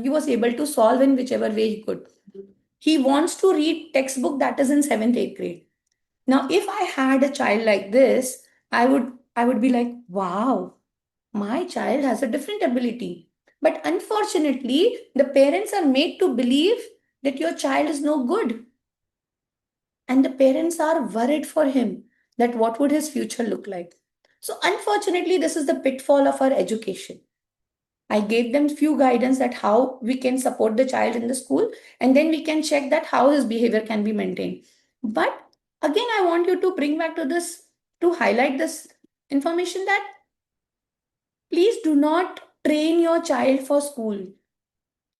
He was able to solve in whichever way he could. He wants to read textbook that is in 7th, 8th grade. Now, if I had a child like this, I would be like, wow, my child has a different ability. But unfortunately, the parents are made to believe that your child is no good. And the parents are worried for him that what would his future look like. So unfortunately, this is the pitfall of our education. I gave them few guidance that how we can support the child in the school, and then we can check that how his behavior can be maintained. But again, I want you to bring back to this, to highlight this information, that please do not train your child for school.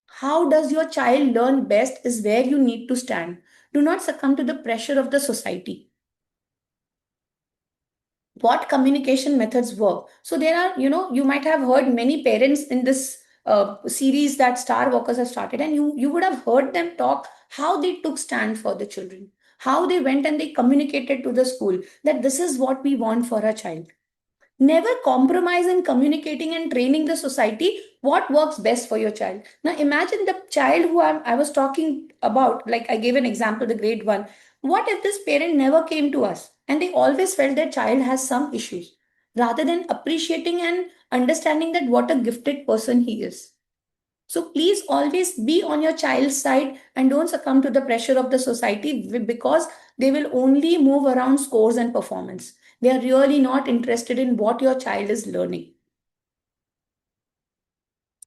How does your child learn best is where you need to stand. Do not succumb to the pressure of the society. What communication methods work? So there are, you might have heard many parents in this series that Starwalkers have started, and you would have heard them talk how they took stand for the children, how they went and they communicated to the school that this is what we want for our child. Never compromise in communicating and training the society what works best for your child. Now imagine the child who I was talking about, like I gave an example, the grade one. What if this parent never came to us and they always felt their child has some issues, rather than appreciating and understanding that what a gifted person he is? So please always be on your child's side and don't succumb to the pressure of the society, because they will only move around scores and performance. They are really not interested in what your child is learning.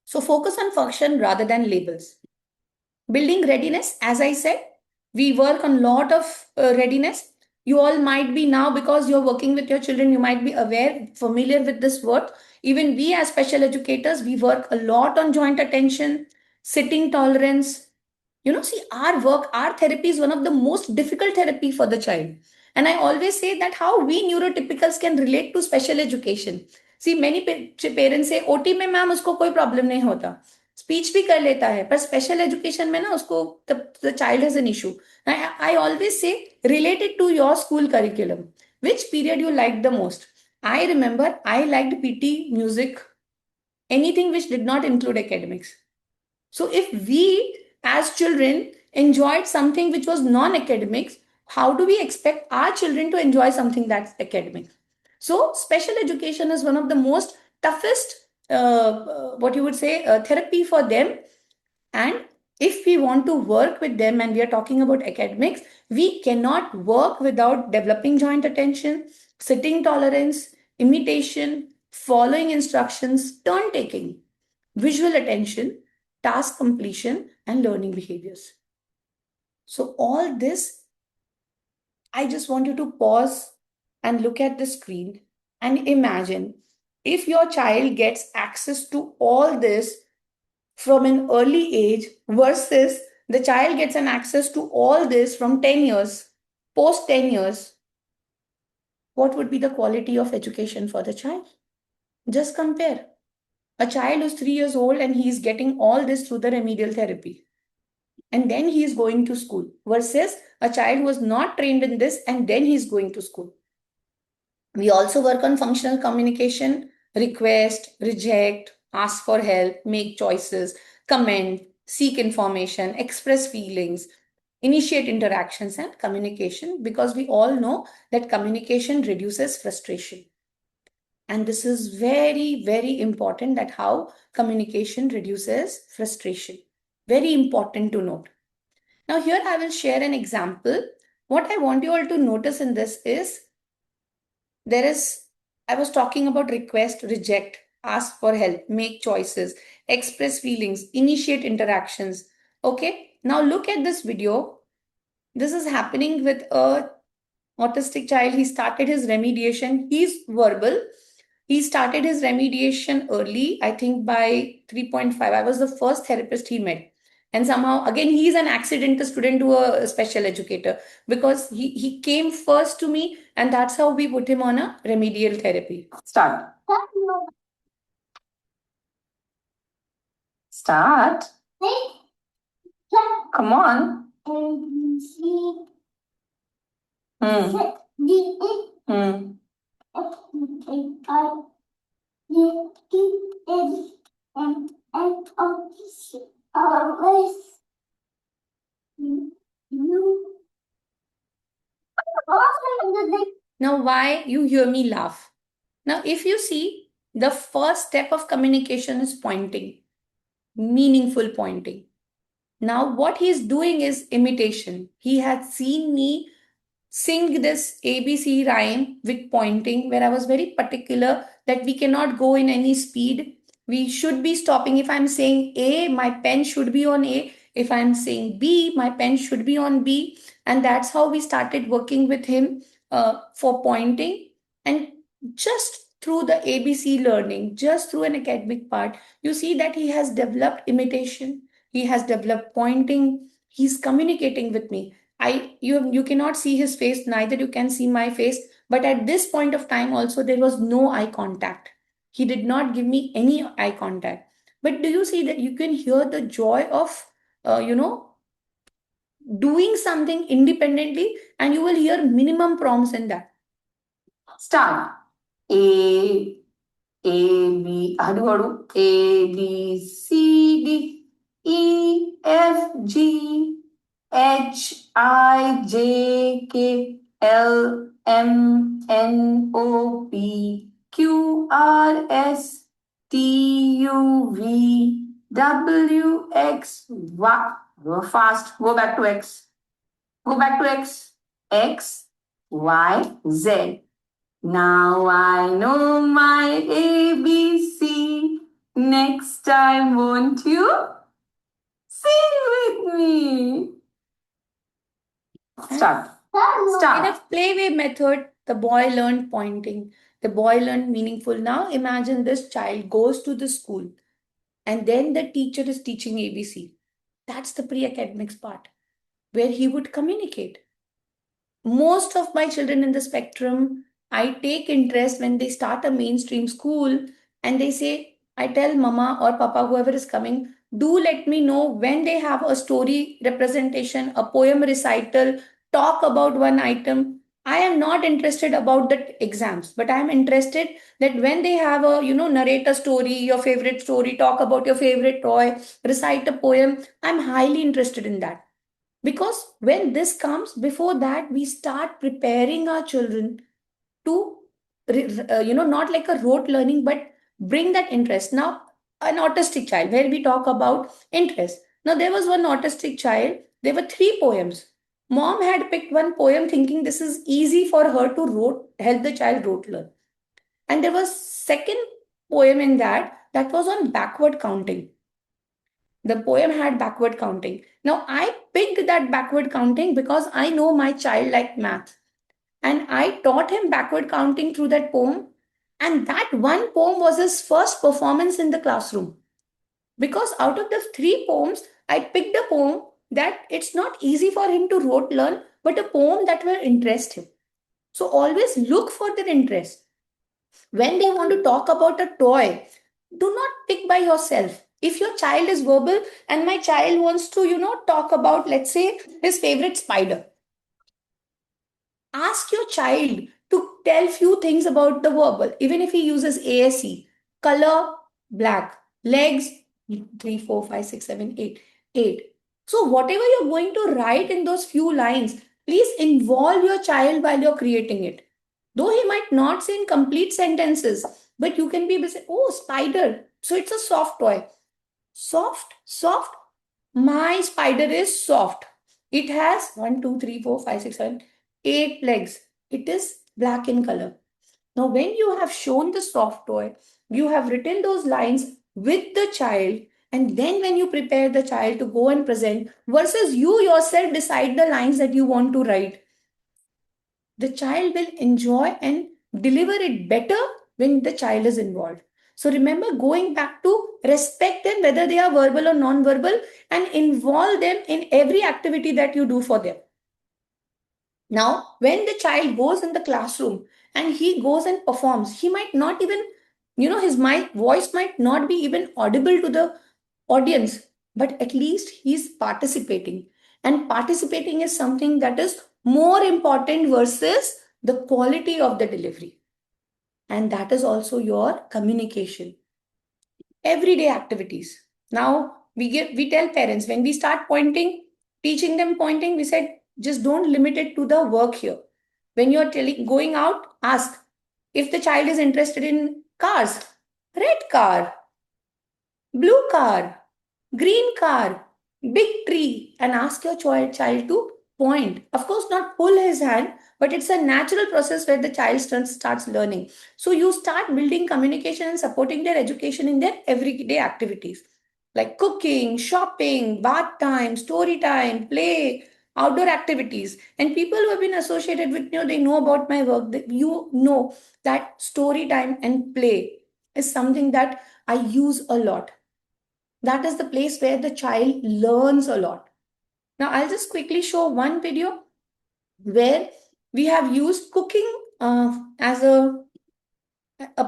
So focus on function rather than labels. Building readiness, as I said, we work on lot of readiness. You all might be now, because you're working with your children, you might be aware, familiar with this word. Even we as special educators, we work a lot on joint attention, sitting tolerance. See, our work, our therapy is one of the most difficult therapy for the child. And I always say that how we neurotypicals can relate to special education. See, many parents say, OT में ma'am उसको कोई problem नहीं होता, speech भी कर लेता है, पर स्पेशल एजुकेशन में ना उसको the child has an issue. I always say, related to your school curriculum, which period you liked the most? I remember I liked PT, music, anything which did not include academics. So if we as children enjoyed something which was non-academics, how do we expect our children to enjoy something that's academic? So special education is one of the most toughest, what you would say, therapy for them. And if we want to work with them and we are talking about academics, we cannot work without developing joint attention, sitting tolerance, imitation, following instructions, turn taking, visual attention, task completion, and learning behaviors. So all this, I just want you to pause and look at the screen and imagine if your child gets access to all this from an early age versus the child gets an access to all this from 10 years, post 10 years, what would be the quality of education for the child? Just compare. A child who's 3 years old and he's getting all this through the remedial therapy, and then he is going to school, versus a child who was not trained in this and then he's going to school. We also work on functional communication: request, reject, ask for help, make choices, comment, seek information, express feelings, initiate interactions, and communication, because we all know that communication reduces frustration. And this is very, very important, that how communication reduces frustration. Very important to note. Now here I will share an example. What I want you all to notice in this is, I was talking about request, reject, ask for help, make choices, express feelings, initiate interactions. Okay, now look at this video. This is happening with a autistic child. He started his remediation. He's verbal. He started his remediation early, I think by 3.5. I was the first therapist he met. And somehow, again, he's an accidental student to a special educator, because he came first to me, and that's how we put him on a remedial therapy. Start. Start. Come on. Hmm. Now, why you hear me laugh? Now, if you see, the first step of communication is pointing, meaningful pointing. Now, what he's doing is imitation. He had seen me sing this ABC rhyme with pointing, where I was very particular that we cannot go in any speed. We should be stopping. If I'm saying A, my pen should be on A. If I'm saying B, my pen should be on B. And that's how we started working with him for pointing. And just through the ABC learning, just through an academic part, you see that he has developed imitation, he has developed pointing, he's communicating with me. You cannot see his face, neither you can see my face. But at this point of time, also, there was no eye contact. He did not give me any eye contact. But do you see that you can hear the joy of, doing something independently, and you will hear minimum prompts in that. Start. A, B, hadu, A, B, C, D, E, F, G, H, I, J, K, L, M, N, O, P, Q, R, S, T, U, V, W, X, Y. Go fast. Go back to X. Go back to X. X, Y, Z. Now I know my ABC. Next time, won't you sing with me? Start. Start. In a playway method, the boy learned pointing. The boy learned meaningful. Now imagine this child goes to the school and then the teacher is teaching ABC. That's the pre-academics part where he would communicate. Most of my children in the spectrum, I take interest when they start a mainstream school and they say, I tell mama or papa, whoever is coming, do let me know when they have a story representation, a poem recital, talk about one item. I am not interested about the exams, but I am interested that when they have a, narrate a story, your favorite story, talk about your favorite toy, recite a poem. I'm highly interested in that. Because when this comes, before that, we start preparing our children to, not like a rote learning, but bring that interest. Now, an autistic child, where we talk about interest. Now, there was one autistic child, there were three poems. Mom had picked one poem thinking this is easy for her to help the child rote learn. And there was second poem in that was on backward counting. The poem had backward counting. Now, I picked that backward counting because I know my child liked math. And I taught him backward counting through that poem. And that one poem was his first performance in the classroom. Because out of the three poems, I picked a poem that it's not easy for him to rote learn, but a poem that will interest him. So always look for their interest. When they want to talk about a toy, do not pick by yourself. If your child is verbal and my child wants to, talk about, let's say, his favorite spider, ask your child to tell few things about the verbal, even if he uses ASE. Color, black. Legs, 3, 4, 5, 6, 7, 8. 8. So whatever you're going to write in those few lines, please involve your child while you're creating it. Though he might not say in complete sentences, but you can be able to say, oh, spider. So it's a soft toy. Soft, soft. My spider is soft. It has 1, 2, 3, 4, 5, 6, 7, 8 legs. It is black in color. Now, when you have shown the soft toy, you have written those lines with the child, and then when you prepare the child to go and present, versus you yourself decide the lines that you want to write, the child will enjoy and deliver it better when the child is involved. So remember, going back to respect them, whether they are verbal or non-verbal, and involve them in every activity that you do for them. Now, when the child goes in the classroom and he goes and performs, he might not even, his voice might not be even audible to the audience, but at least he's participating. And participating is something that is more important versus the quality of the delivery. And that is also your communication. Everyday activities. Now, we tell parents when we start pointing, teaching them pointing, we said, just don't limit it to the work here. When you're going out, ask if the child is interested in cars. Red car, blue car, green car, big tree, and ask your child to point. Of course, not pull his hand, but it's a natural process where the child starts learning. So you start building communication and supporting their education in their everyday activities like cooking, shopping, bath time, story time, play, outdoor activities. And people who have been associated with they know about my work. That you know that story time and play is something that I use a lot. That is the place where the child learns a lot. Now, I'll just quickly show one video where we have used cooking as a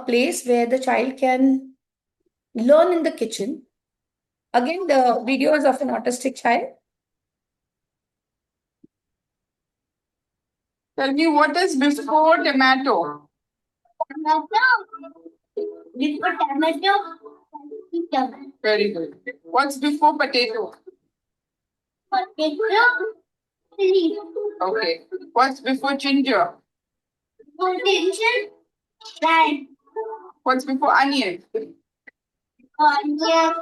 place where the child can learn in the kitchen. Again, the video is of an autistic child. Tell me what is before tomato? Before tomato, Very good. What's before potato? potato, chili, Okay. What's before ginger? potential, lime, What's before onion? onion,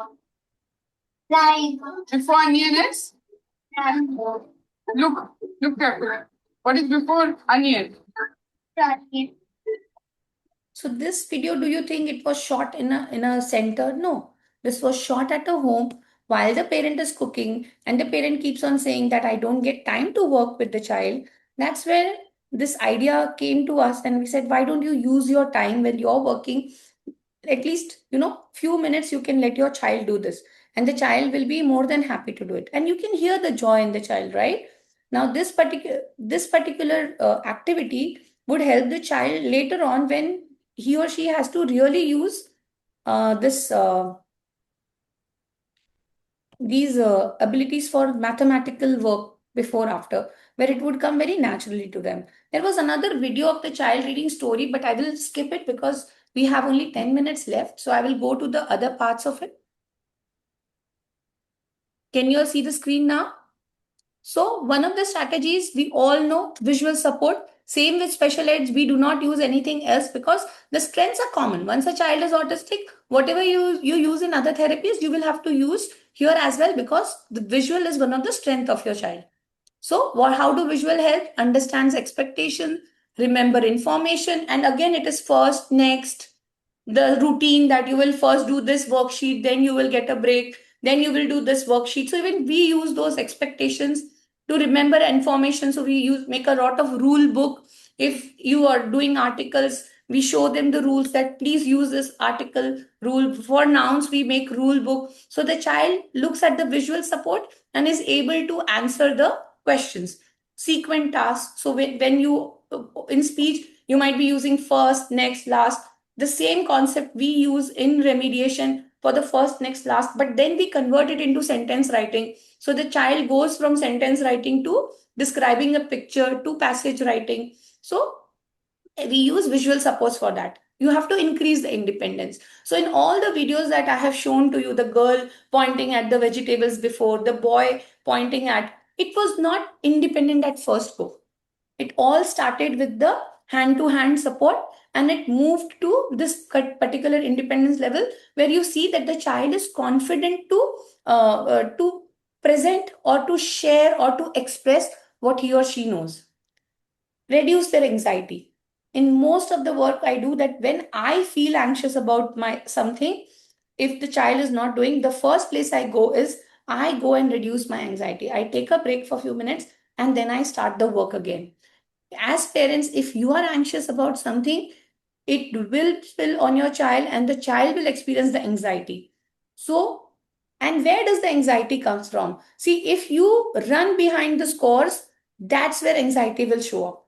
lime, Before onion is? Look carefully. What is before onion? onion. So this video, do you think it was shot in a center? No. This was shot at a home while the parent is cooking and the parent keeps on saying that I don't get time to work with the child. That's where this idea came to us and we said, why don't you use your time when you're working? At least, few minutes you can let your child do this and the child will be more than happy to do it. And you can hear the joy in the child, right? Now, this particular activity would help the child later on when he or she has to really use this these abilities for mathematical work before after, where it would come very naturally to them. There was another video of the child reading story, but I will skip it because we have only 10 minutes left, so I will go to the other parts of it. Can you all see the screen now? So one of the strategies we all know, visual support. Same with special eds, we do not use anything else because the strengths are common. Once a child is autistic, whatever you use in other therapies, you will have to use here as well because the visual is one of the strength of your child. So how do visual help? Understands expectation, remember information, and again it is first, next, the routine that you will first do this worksheet, then you will get a break, then you will do this worksheet. So even we use those expectations to remember information. So we make a lot of rule book. If you are doing articles, we show them the rules that please use this article rule. For nouns, we make rule book. So the child looks at the visual support and is able to answer the questions. Sequent tasks. So when you in speech, you might be using first, next, last. The same concept we use in remediation for the first, next, last, but then we convert it into sentence writing. So the child goes from sentence writing to describing a picture to passage writing. So we use visual supports for that. You have to increase the independence. So in all the videos that I have shown to you, the girl pointing at the vegetables before, the boy pointing at, it was not independent at first go. It all started with the hand to hand support and it moved to this particular independence level where you see that the child is confident to present or to share or to express what he or she knows. Reduce their anxiety. In most of the work I do, that when I feel anxious about my something, if the child is not doing, the first place I go is I go and reduce my anxiety. I take a break for a few minutes and then I start the work again. As parents, if you are anxious about something, it will spill on your child and the child will experience the anxiety. So, and where does the anxiety comes from? See, if you run behind the scores, that's where anxiety will show up.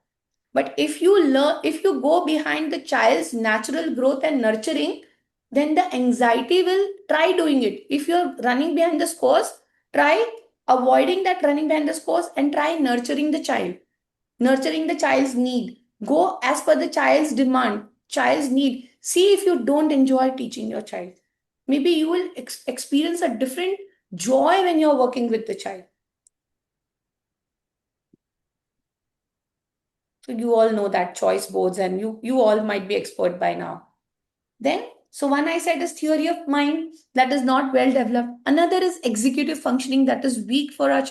But if you go behind the child's natural growth and nurturing, then the anxiety will try doing it. If you're running behind the scores, try avoiding that running behind the scores and try nurturing the child, nurturing the child's need. Go as per the child's demand, child's need. See if you don't enjoy teaching your child. Maybe you will experience a different joy when you're working with the child. So you all know that choice boards and you all might be expert by now. Then So one I said is theory of mind that is not well developed. Another is executive functioning that is weak for our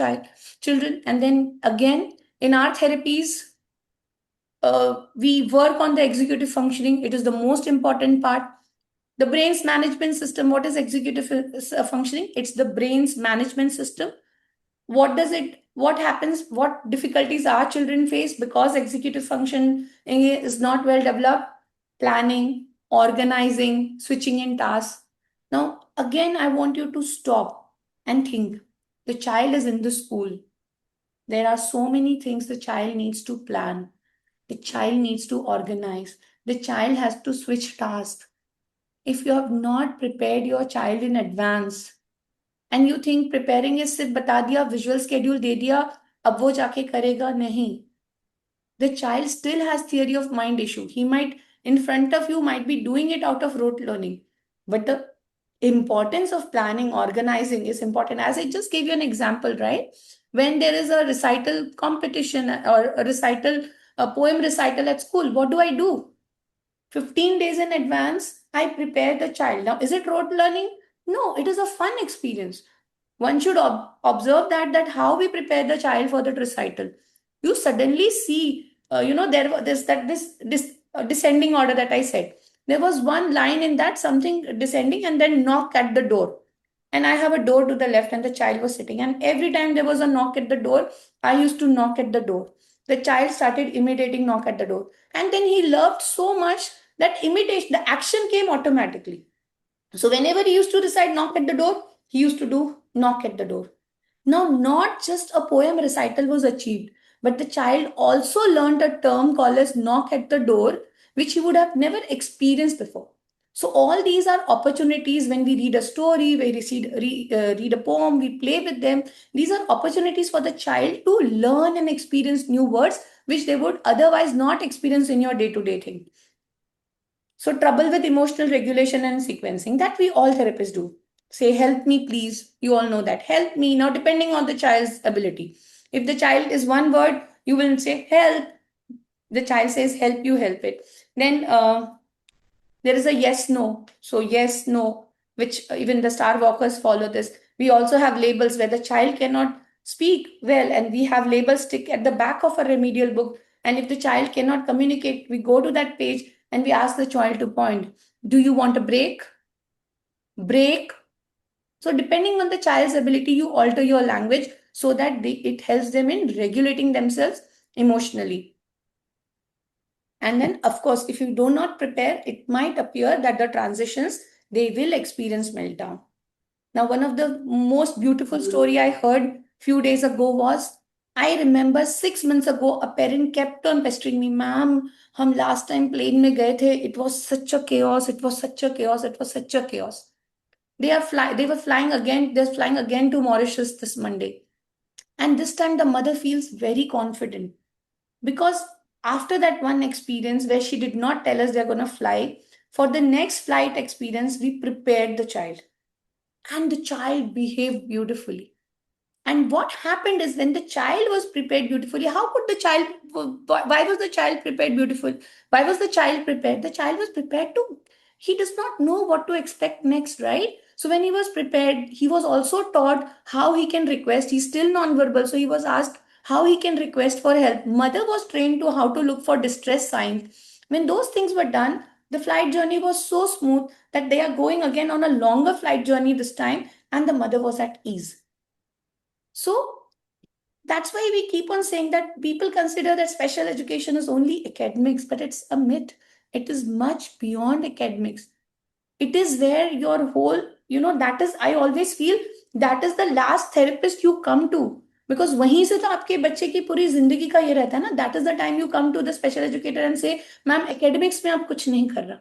children. And then again, in our therapies, we work on the executive functioning. It is the most important part. The brain's management system. What is executive functioning? It's the brain's management system. What happens, what difficulties our children face because executive function is not well developed? Planning, organizing, switching in tasks. Now, again, I want you to stop and think. The child is in the school. There are so many things the child needs to plan. The child needs to organize. The child has to switch tasks. If you have not prepared your child in advance, and you think preparing is सिर्फ बता दिया, visual schedule दे दिया, अब वो जाके करेगा नहीं. The child still has theory of mind issue. He might, in front of you, might be doing it out of rote learning. But the importance of planning, organizing is important. As I just gave you an example, right? When there is a recital competition or a poem recital at school, what do? 15 days in advance, I prepare the child. Now, is it rote learning? No, it is a fun experience. One should observe that how we prepare the child for that recital. You suddenly see, there was this descending order that I said. There was one line in that, something descending, and then knock at the door. And I have a door to the left, and the child was sitting. And every time there was a knock at the door, I used to knock at the door. The child started imitating knock at the door. And then he loved so much that imitation, the action came automatically. So whenever he used to recite knock at the door, he used to do knock at the door. Now, not just a poem recital was achieved, but the child also learned a term called as knock at the door, which he would have never experienced before. So all these are opportunities when we read a story, we read a poem, we play with them. These are opportunities for the child to learn and experience new words, which they would otherwise not experience in your day-to-day thing. So trouble with emotional regulation and sequencing, that we all therapists do. Say, help me, please. You all know that. Help me. Now, depending on the child's ability. If the child is one word, you will say, help. The child says, help, you help it. Then there is a yes, no. So yes, no, which even the Starwalkers follow this. We also have labels where the child cannot speak well, and we have labels stick at the back of a remedial book. And if the child cannot communicate, we go to that page and we ask the child to point. Do you want a break? Break. So depending on the child's ability, you alter your language so that it helps them in regulating themselves emotionally. And then, of course, if you do not prepare, it might appear that the transitions, they will experience meltdown. Now, one of the most beautiful story I heard few days ago was, I remember 6 months ago, a parent kept on pestering me, ma'am, hum last time plane mein gaye the, it was such a chaos, it was such a chaos, it was such a chaos. They were flying again, they're flying again to Mauritius this Monday. And this time the mother feels very confident because after that one experience where she did not tell us they're going to fly, for the next flight experience, we prepared the child. And the child behaved beautifully. And what happened is when the child was prepared beautifully, how could the child, why was the child prepared beautiful? Why was the child prepared? The child was prepared to, he does not know what to expect next, right? So when he was prepared, he was also taught how he can request. He's still non-verbal. So he was asked how he can request for help. Mother was trained to how to look for distress signs. When those things were done, the flight journey was so smooth that they are going again on a longer flight journey this time, and the mother was at ease. So that's why we keep on saying that people consider that special education is only academics, but it's a myth. It is much beyond academics. It is where your whole, that is, I always feel that is the last therapist you come to. Because वहीं से तो आपके बच्चे की पूरी जिंदगी का ये रहता है ना, that is the time you come to the special educator and say, ma'am academics में आप कुछ नहीं कर रहा.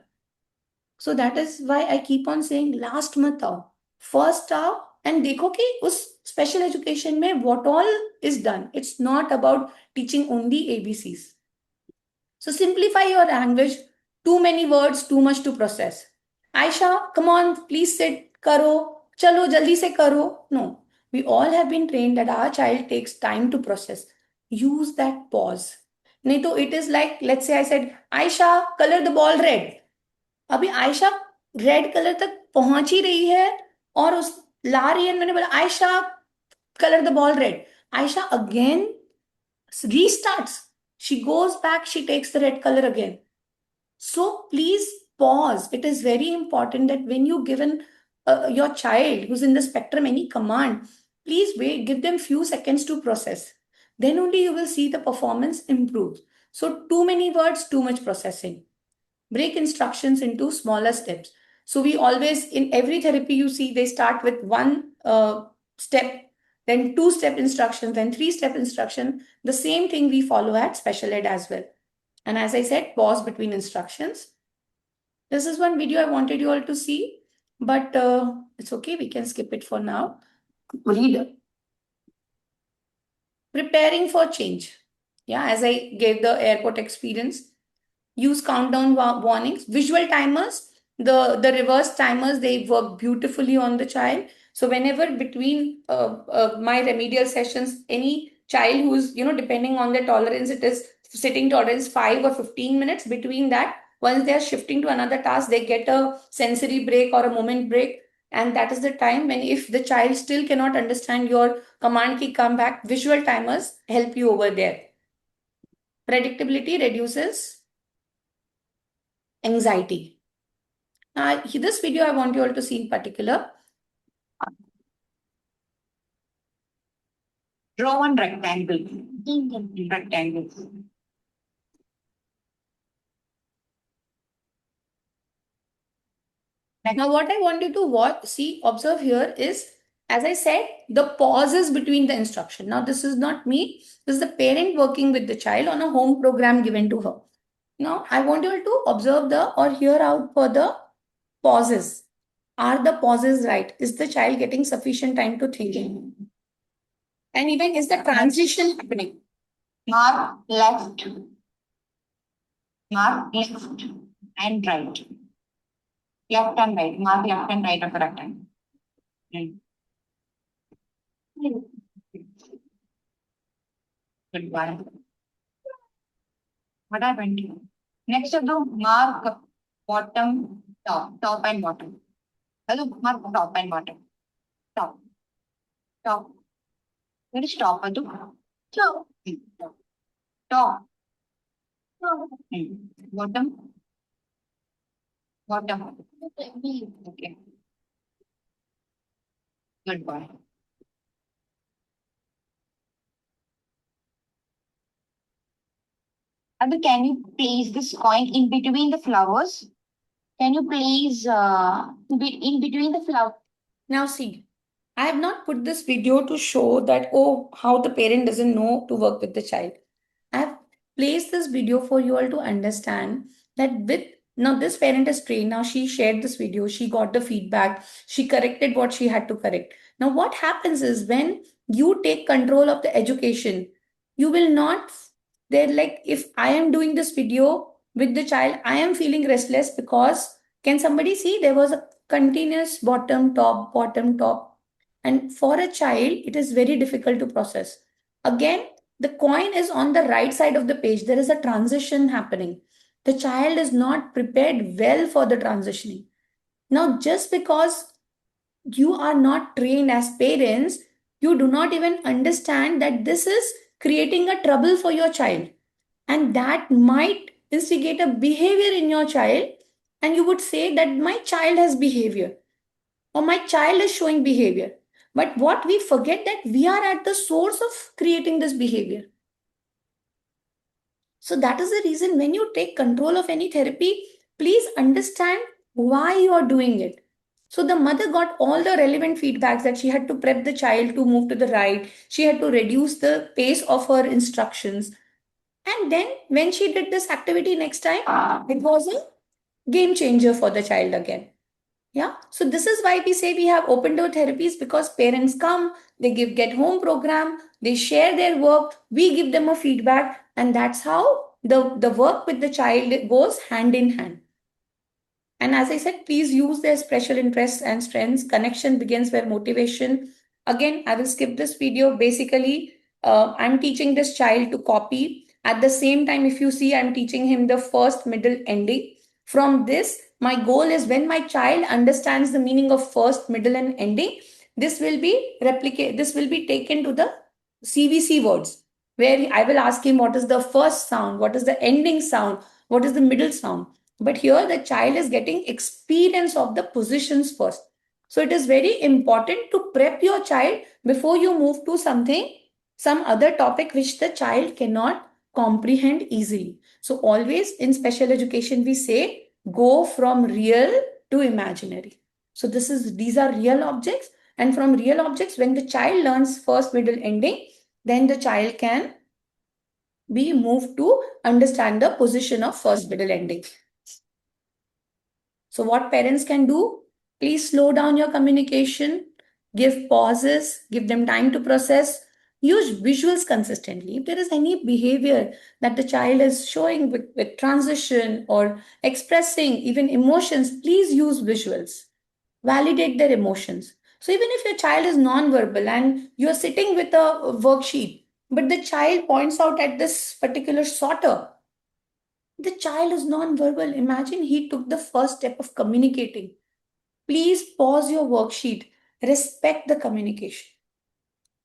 So that is why I keep on saying last मत आओ, first आओ and देखो कि उस special education में what all is done. It's not about teaching only ABCs. So simplify your language. Too many words, too much to process. Aisha, come on, please sit, karo, chalo, jaldi se karo. No, we all have been trained that our child takes time to process. Use that pause. नहीं तो it is like, let's say I said, Aisha, color the ball red. अभी Ayesha red colour तक पहुंच ही रही है और उस ला रही है, मैंने बोला Ayesha color the ball red. Aisha again restarts. She goes back, she takes the red color again. So please pause. It is very important that when you given your child who's in the spectrum any command, please wait, give them few seconds to process. Then only you will see the performance improve. So too many words, too much processing. Break instructions into smaller steps. So we always, in every therapy you see, they start with one step, then two-step instructions, then three-step instruction. The same thing we follow at special ed as well. And as I said, pause between instructions. This is one video I wanted you all to see, but it's okay, we can skip it for now. Reader. Preparing for change. Yeah, as I gave the airport experience, use countdown warnings, visual timers, the reverse timers, they work beautifully on the child. So whenever between my remedial sessions, any child who's, depending on their tolerance, it is sitting tolerance 5 or 15 minutes. Between that, once they are shifting to another task, they get a sensory break or a moment break. And that is the time when, if the child still cannot understand your command ki come back, visual timers help you over there. Predictability reduces anxiety. This video I want you all to see in particular. Draw one rectangle. Rectangle. Now, what I want you to observe here is, as I said, the pauses between the instruction. Now, this is not me. This is the parent working with the child on a home program given to her. Now, I want you all to observe or hear out for the pauses. Are the pauses right? Is the child getting sufficient time to think? And even is the transition happening? Mark left. Mark left and right. Left and right. Mark left and right of the rectangle. Good one. What happened? Next of the mark bottom, top and bottom. Hello, mark top and bottom. Top. Where is top? Top. Top. Bottom. Okay. Good boy. Abhi, can you place this coin in between the flowers? Can you place in between the flowers? Now see, I have not put this video to show that, how the parent doesn't know to work with the child. I have placed this video for you all to understand that now this parent is trained. Now she shared this video, she got the feedback, she corrected what she had to correct. Now what happens is, when you take control of the education, you will not, they're like, if I am doing this video with the child, I am feeling restless because, can somebody see, there was a continuous bottom, top, bottom, top. And for a child, it is very difficult to process. Again, the coin is on the right side of the page. There is a transition happening. The child is not prepared well for the transitioning. Now, just because you are not trained as parents, you do not even understand that this is creating a trouble for your child. And that might instigate a behavior in your child. And you would say that my child has behavior, or my child is showing behavior. But what we forget, that we are at the source of creating this behavior. So that is the reason, when you take control of any therapy, please understand why you are doing it. So the mother got all the relevant feedbacks, that she had to prep the child to move to the right. She had to reduce the pace of her instructions. And then when she did this activity next time, it was a game changer for the child again. Yeah. So this is why we say we have open door therapies, because parents come, they get home program, they share their work, we give them a feedback, and that's how the work with the child goes hand in hand. And as I said, please use their special interests and strengths. Connection begins where motivation. Again, I will skip this video. Basically, I'm teaching this child to copy. At the same time, if you see, I'm teaching him the first, middle, ending. From this, My goal is when my child understands the meaning of first, middle, and ending, this will be this will be taken to the CVC words, where I will ask him what is the first sound, what is the ending sound, what is the middle sound. But here the child is getting experience of the positions first. So it is very important to prep your child before you move to something, some other topic which the child cannot comprehend easily. So always in special education, we say go from real to imaginary. So these are real objects, and from real objects, when the child learns first, middle, ending, then the child can be moved to understand the position of first, middle, ending. So what parents can do, please slow down your communication, give pauses, give them time to process, use visuals consistently. If there is any behavior that the child is showing with transition or expressing even emotions, please use visuals. Validate their emotions. So even if your child is non-verbal and you're sitting with a worksheet, but the child points out at this particular sorter, the child is non-verbal. Imagine he took the first step of communicating. Please pause your worksheet. Respect the communication.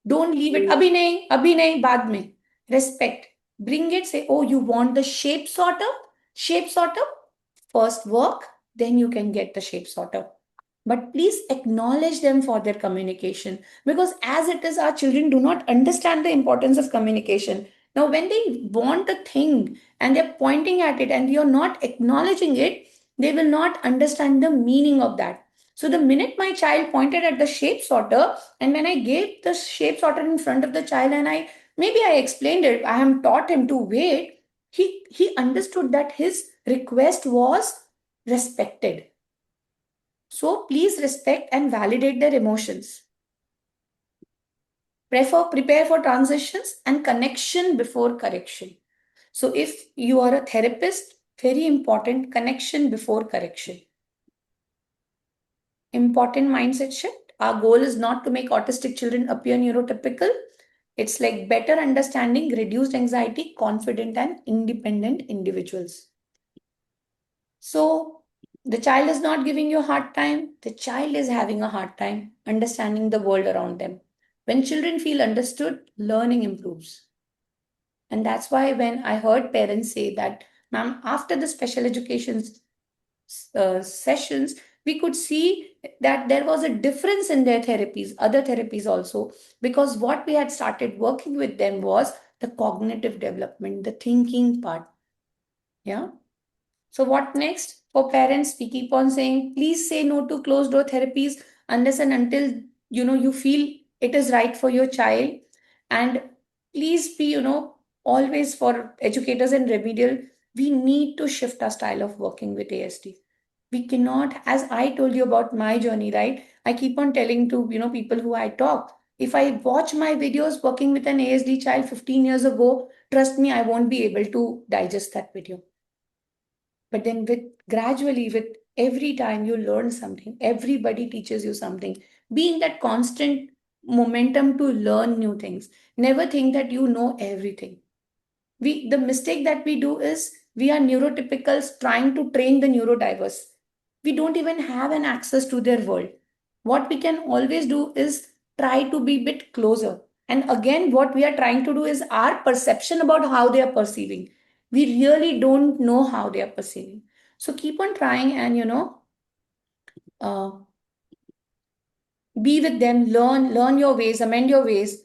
Don't leave it. Abhi nahi, baad mein. Respect. Bring it. Say, oh, you want the shape sorter? Shape sorter. First work, then you can get the shape sorter. But please acknowledge them for their communication, because as it is, our children do not understand the importance of communication. Now when they want a thing and they're pointing at it and you're not acknowledging it, they will not understand the meaning of that. So the minute my child pointed at the shape sorter, and when I gave the shape sorter in front of the child and I explained it, I have taught him to wait, he understood that his request was respected. So please respect and validate their emotions. Prepare for transitions and connection before correction. So if you are a therapist, very important, connection before correction. Important mindset shift. Our goal is not to make autistic children appear neurotypical. It's like better understanding, reduced anxiety, confident and independent individuals. So the child is not giving you a hard time. The child is having a hard time understanding the world around them. When children feel understood, learning improves. And that's why when I heard parents say that, ma'am, after the special education sessions, we could see that there was a difference in their therapies, other therapies also, because what we had started working with them was the cognitive development, the thinking part. Yeah. So what next? For parents, we keep on saying, please say no to closed door therapies unless and until you feel it is right for your child. And please be, always for educators and remedial, we need to shift our style of working with ASD. We cannot, as I told you about my journey, right? I keep on telling to, people who I talk. If I watch my videos working with an ASD child 15 years ago, trust me, I won't be able to digest that video. But then gradually, with every time you learn something, everybody teaches you something. Be in that constant momentum to learn new things. Never think that you know everything. The mistake that we do is we are neurotypicals trying to train the neurodiverse. We don't even have an access to their world. What we can always do is try to be a bit closer. And again, what we are trying to do is our perception about how they are perceiving. We really don't know how they are perceiving. So keep on trying and, uh, be with them, learn your ways, amend your ways,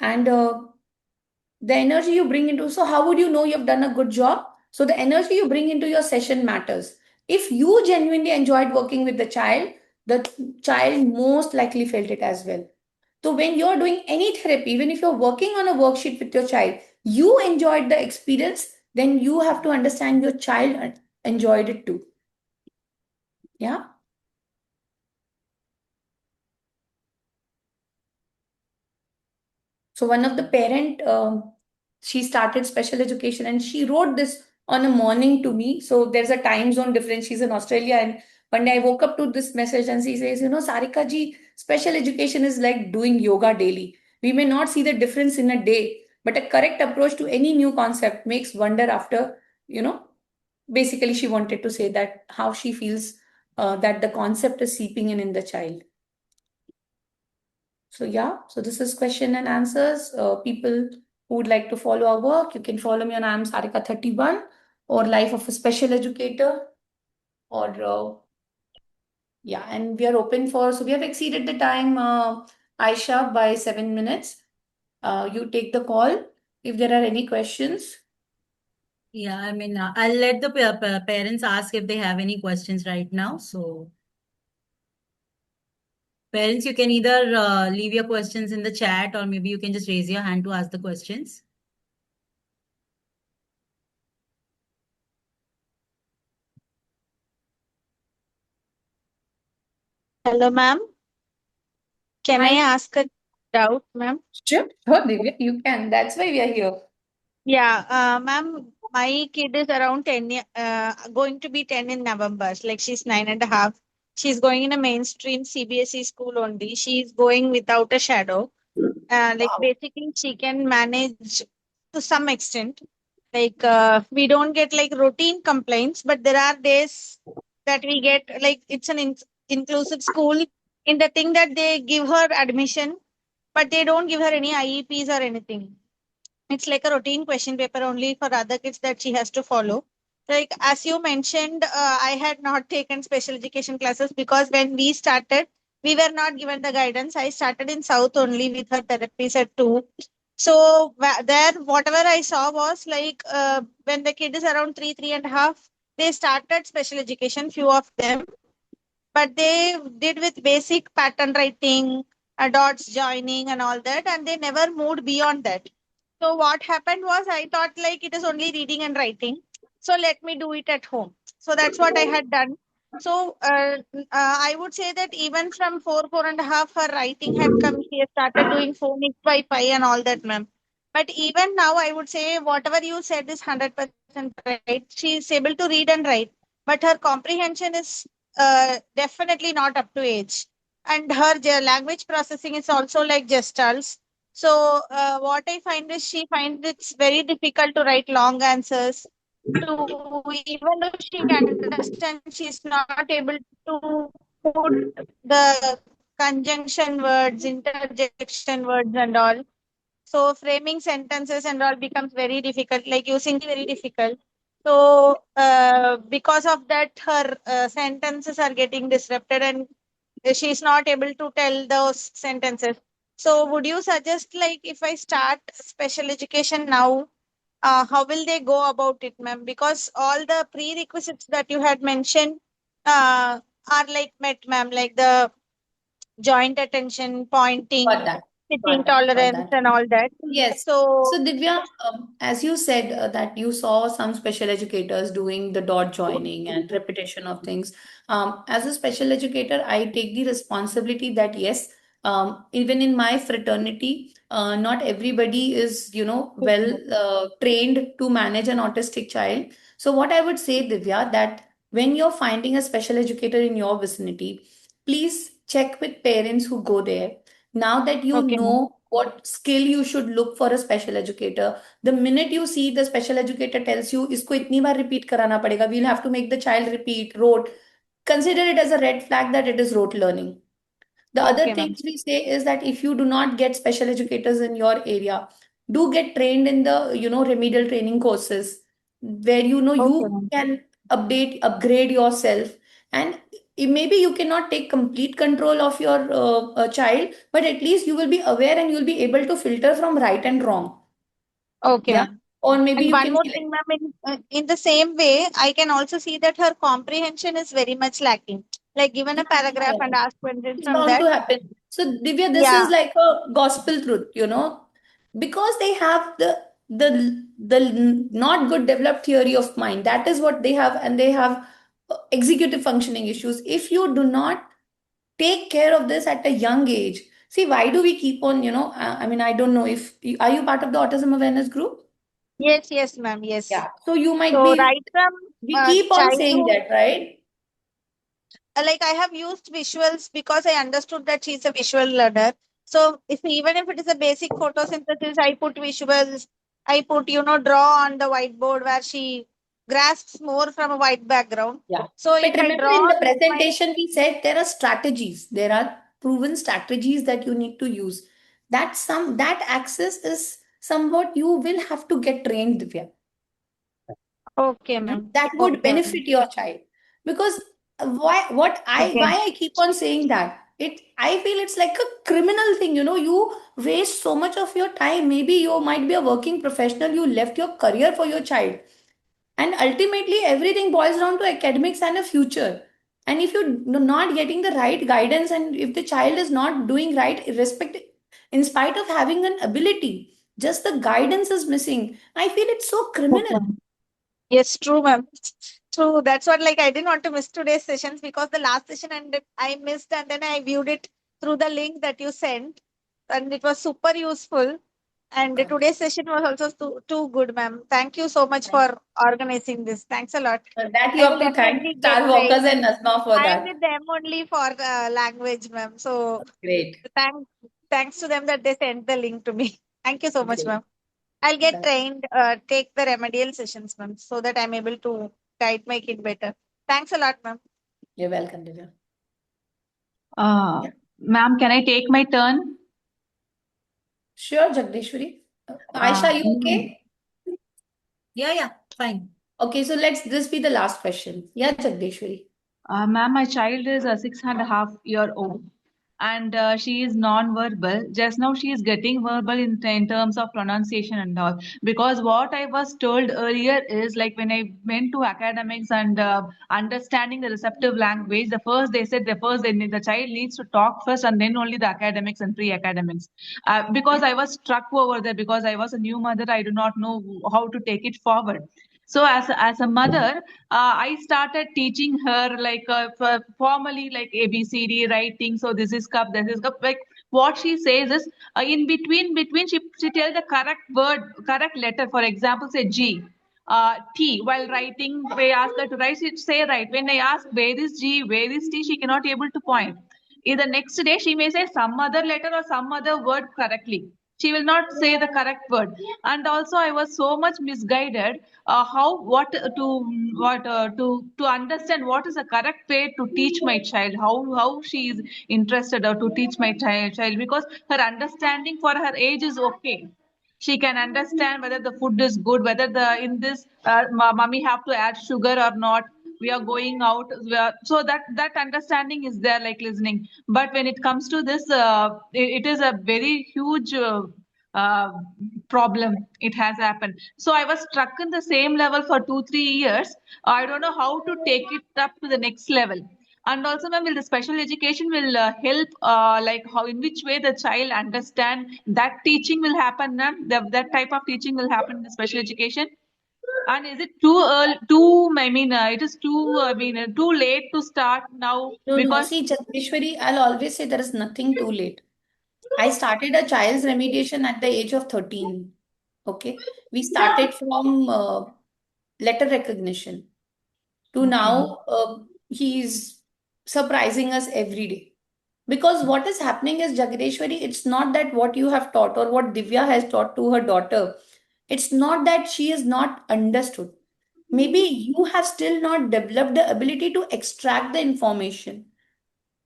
and the energy you bring into. So how would you know you've done a good job? So the energy you bring into your session matters. If you genuinely enjoyed working with the child most likely felt it as well. So when you're doing any therapy, even if you're working on a worksheet with your child, you enjoyed the experience, then you have to understand your child enjoyed it too. Yeah. So one of the parent, she started special education and she wrote this on a morning to me. So there's a time zone difference. She's in Australia, and one day I woke up to this message and she says, Sarika ji, special education is like doing yoga daily. We may not see the difference in a day, but a correct approach to any new concept makes wonder after, basically she wanted to say that how she feels that the concept is seeping in the child. So yeah, so this is question and answers. People who would like to follow our work, you can follow me on I'm Sarika31 or Life of a Special Educator or yeah, and we are open for, so we have exceeded the time, Aisha, by 7 minutes. You take the call if there are any questions. Yeah, I mean, I'll let the parents ask if they have any questions right now. So, parents, you can either leave your questions in the chat or maybe you can just raise your hand to ask the questions. Hello, ma'am. Can I Hi. ask a doubt, ma'am? Sure, sure, Divya, you can. That's why we are here. Yeah, ma'am, my kid is around 10, going to be 10 in November. Like she's 9.5. She's going in a mainstream CBSE school only. She's going without a shadow. Like Wow. basically she can manage to some extent. Like we don't get like routine complaints, but there are days that we get like it's an inclusive school in the thing that they give her admission, but they don't give her any IEPs or anything. It's like a routine question paper only for other kids that she has to follow. Like as you mentioned, I had not taken special education classes because when we started, we were not given the guidance. I started in South only with her therapies at 2. So there, whatever I saw was like when the kid is around 3.5, they started special education, few of them, but they did with basic pattern writing, dots joining and all that, and they never moved beyond that. So what happened was I thought like it is only reading and writing, so let me do it at home. So that's what I had done. So I would say that even from 4.5, her writing had come. She has started doing phonics by pi and all that, ma'am. But even now, I would say whatever you said is 100% right. She is able to read and write, but her comprehension is definitely not up to age. And her language processing is also like gestals. So what I find is she finds it's very difficult to write long answers. To even though she understands, she's not able to put the conjunction words, interjection words, and all. So framing sentences and all becomes very difficult, like using very difficult. So because of that, her sentences are getting disrupted and she's not able to tell those sentences. So would you suggest like if I start special education now, how will they go about it, ma'am? Because all the prerequisites that you had mentioned are like met, ma'am, like the joint attention, Got pointing, that. sitting Got that. Got tolerance, that. and all that. Yes. So, So, Divya, as you said that you saw some special educators doing the dot joining and repetition of things. As a special educator, I take the responsibility that yes, even in my fraternity, not everybody is, well trained to manage an autistic child. So, what I would say, Divya, that when you're finding a special educator in your vicinity, please check with parents who go there. Now that you okay, ma'am. know what skill you should look for a special educator, the minute you see the special educator tells you isko itni baar repeat karana padega, we'll have to make the child repeat rote, consider it as a red flag that it is rote learning. The other Okay, ma'am. things we say is that if you do not get special educators in your area, do get trained in the remedial training courses where Okay, you ma'am. can upgrade yourself, and maybe you cannot take complete control of your child, but at least you will be aware and you'll be able to filter from right and wrong. Okay, Yeah, ma'am. or maybe And you one can more select. thing, ma'am, in the same way, I can also see that her comprehension is very much lacking. Like given Yeah, a paragraph yeah, and yeah. ask questions It's from bound to that. happen. So, Divya, this is Yeah. like a gospel truth, because they have the not good developed theory of mind. That is what they have, and they have executive functioning issues. If you do not take care of this at a young age, see, why do we keep on, I mean, I don't know if are you part of the autism awareness group? Yes, yes, ma'am. Yes. Yeah. So you might So be. right from We keep on saying childhood, that, right? like I have used visuals because I understood that she's a visual learner. So if even if it is a basic photosynthesis, I put visuals. I put draw on the whiteboard where she grasps more from a white background. Yeah. So But if I remember draw in the my presentation, we said there are strategies. There are proven strategies that you need to use. That access is somewhat you will have to get trained, Divya. okay, ma'am. That would Okay, ma'am. benefit your child. Because Okay. why I keep on saying that? I feel it's like a criminal thing, you waste so much of your time. Maybe you might be a working professional, you left your career for your child. And ultimately, everything boils down to academics and a future. And if you're not getting the right guidance, and if the child is not doing right, in spite of having an ability, just the guidance is missing. I feel it's so criminal. Okay. Yes, true, ma'am. True. That's what like I didn't want to miss today's sessions because the last session and I missed and then I viewed it through the link that you sent and it was super useful. And Correct. today's session was also too good, ma'am. Thank you so much for organizing this. Thanks a lot. That you I have will to thank definitely get Star Walkers trained. and Nazma for I'm that. with them only for language, ma'am. So Great. thanks to them that they sent the link to me. Thank you so much, Great. ma'am. I'll get That's, trained, take the remedial sessions, ma'am, so that I'm able to guide my kid better. Thanks a lot, ma'am. you're welcome, Divya. Uh, Yeah. Ma'am, can I take my turn? Sure, Jagdishwari. Uh, Aisha, you okay? Yeah, fine. Okay, so let's this be the last question. Yeah, Jagdishwari. Ma'am, my child is 6.5-year-old and she is non-verbal. Just now she is getting verbal in terms of pronunciation and all. Because what I was told earlier is like when I went to academics and understanding the receptive language, they said the child needs to talk first and then only the academics and pre-academics. Because I was struck over there because I was a new mother, I do not know how to take it forward. So as a mother, I started teaching her like formally like ABCD writing. So this is cup. Like what she says is in between she tells the correct word, correct letter. For example, say G. T while writing, we ask her to write. She say right. When I ask where is G, where is T, she cannot able to point. In the next day, she may say some other letter or some other word correctly. She will not say the correct word. And also, I was so much misguided. How what to understand what is the correct way to teach my child. How she is interested or to teach my child because her understanding for her age is okay. She can understand whether the food is good, whether the in this mummy have to add sugar or not. We are going out, so that understanding is there, like listening. But when it comes to this, it is a very huge uh, problem. It has happened. So I was stuck in the same level for 2-3 years. I don't know how to take it up to the next level. And also, ma'am, will the special education will help, like how in which way the child understand that teaching will happen, ma'am? That type of teaching will happen in the special education. And is it too early? It is too. Too late to start now No. because. See, Jagdishwari, I'll always say there is nothing too late. I started a child's remediation at the age of 13. Okay. We started from letter recognition to Okay. now he's surprising us every day. Because what is happening is, Jagadeshwari, it's not that what you have taught or what Divya has taught to her daughter, it's not that she is not understood. Maybe you have still not developed the ability to extract the information.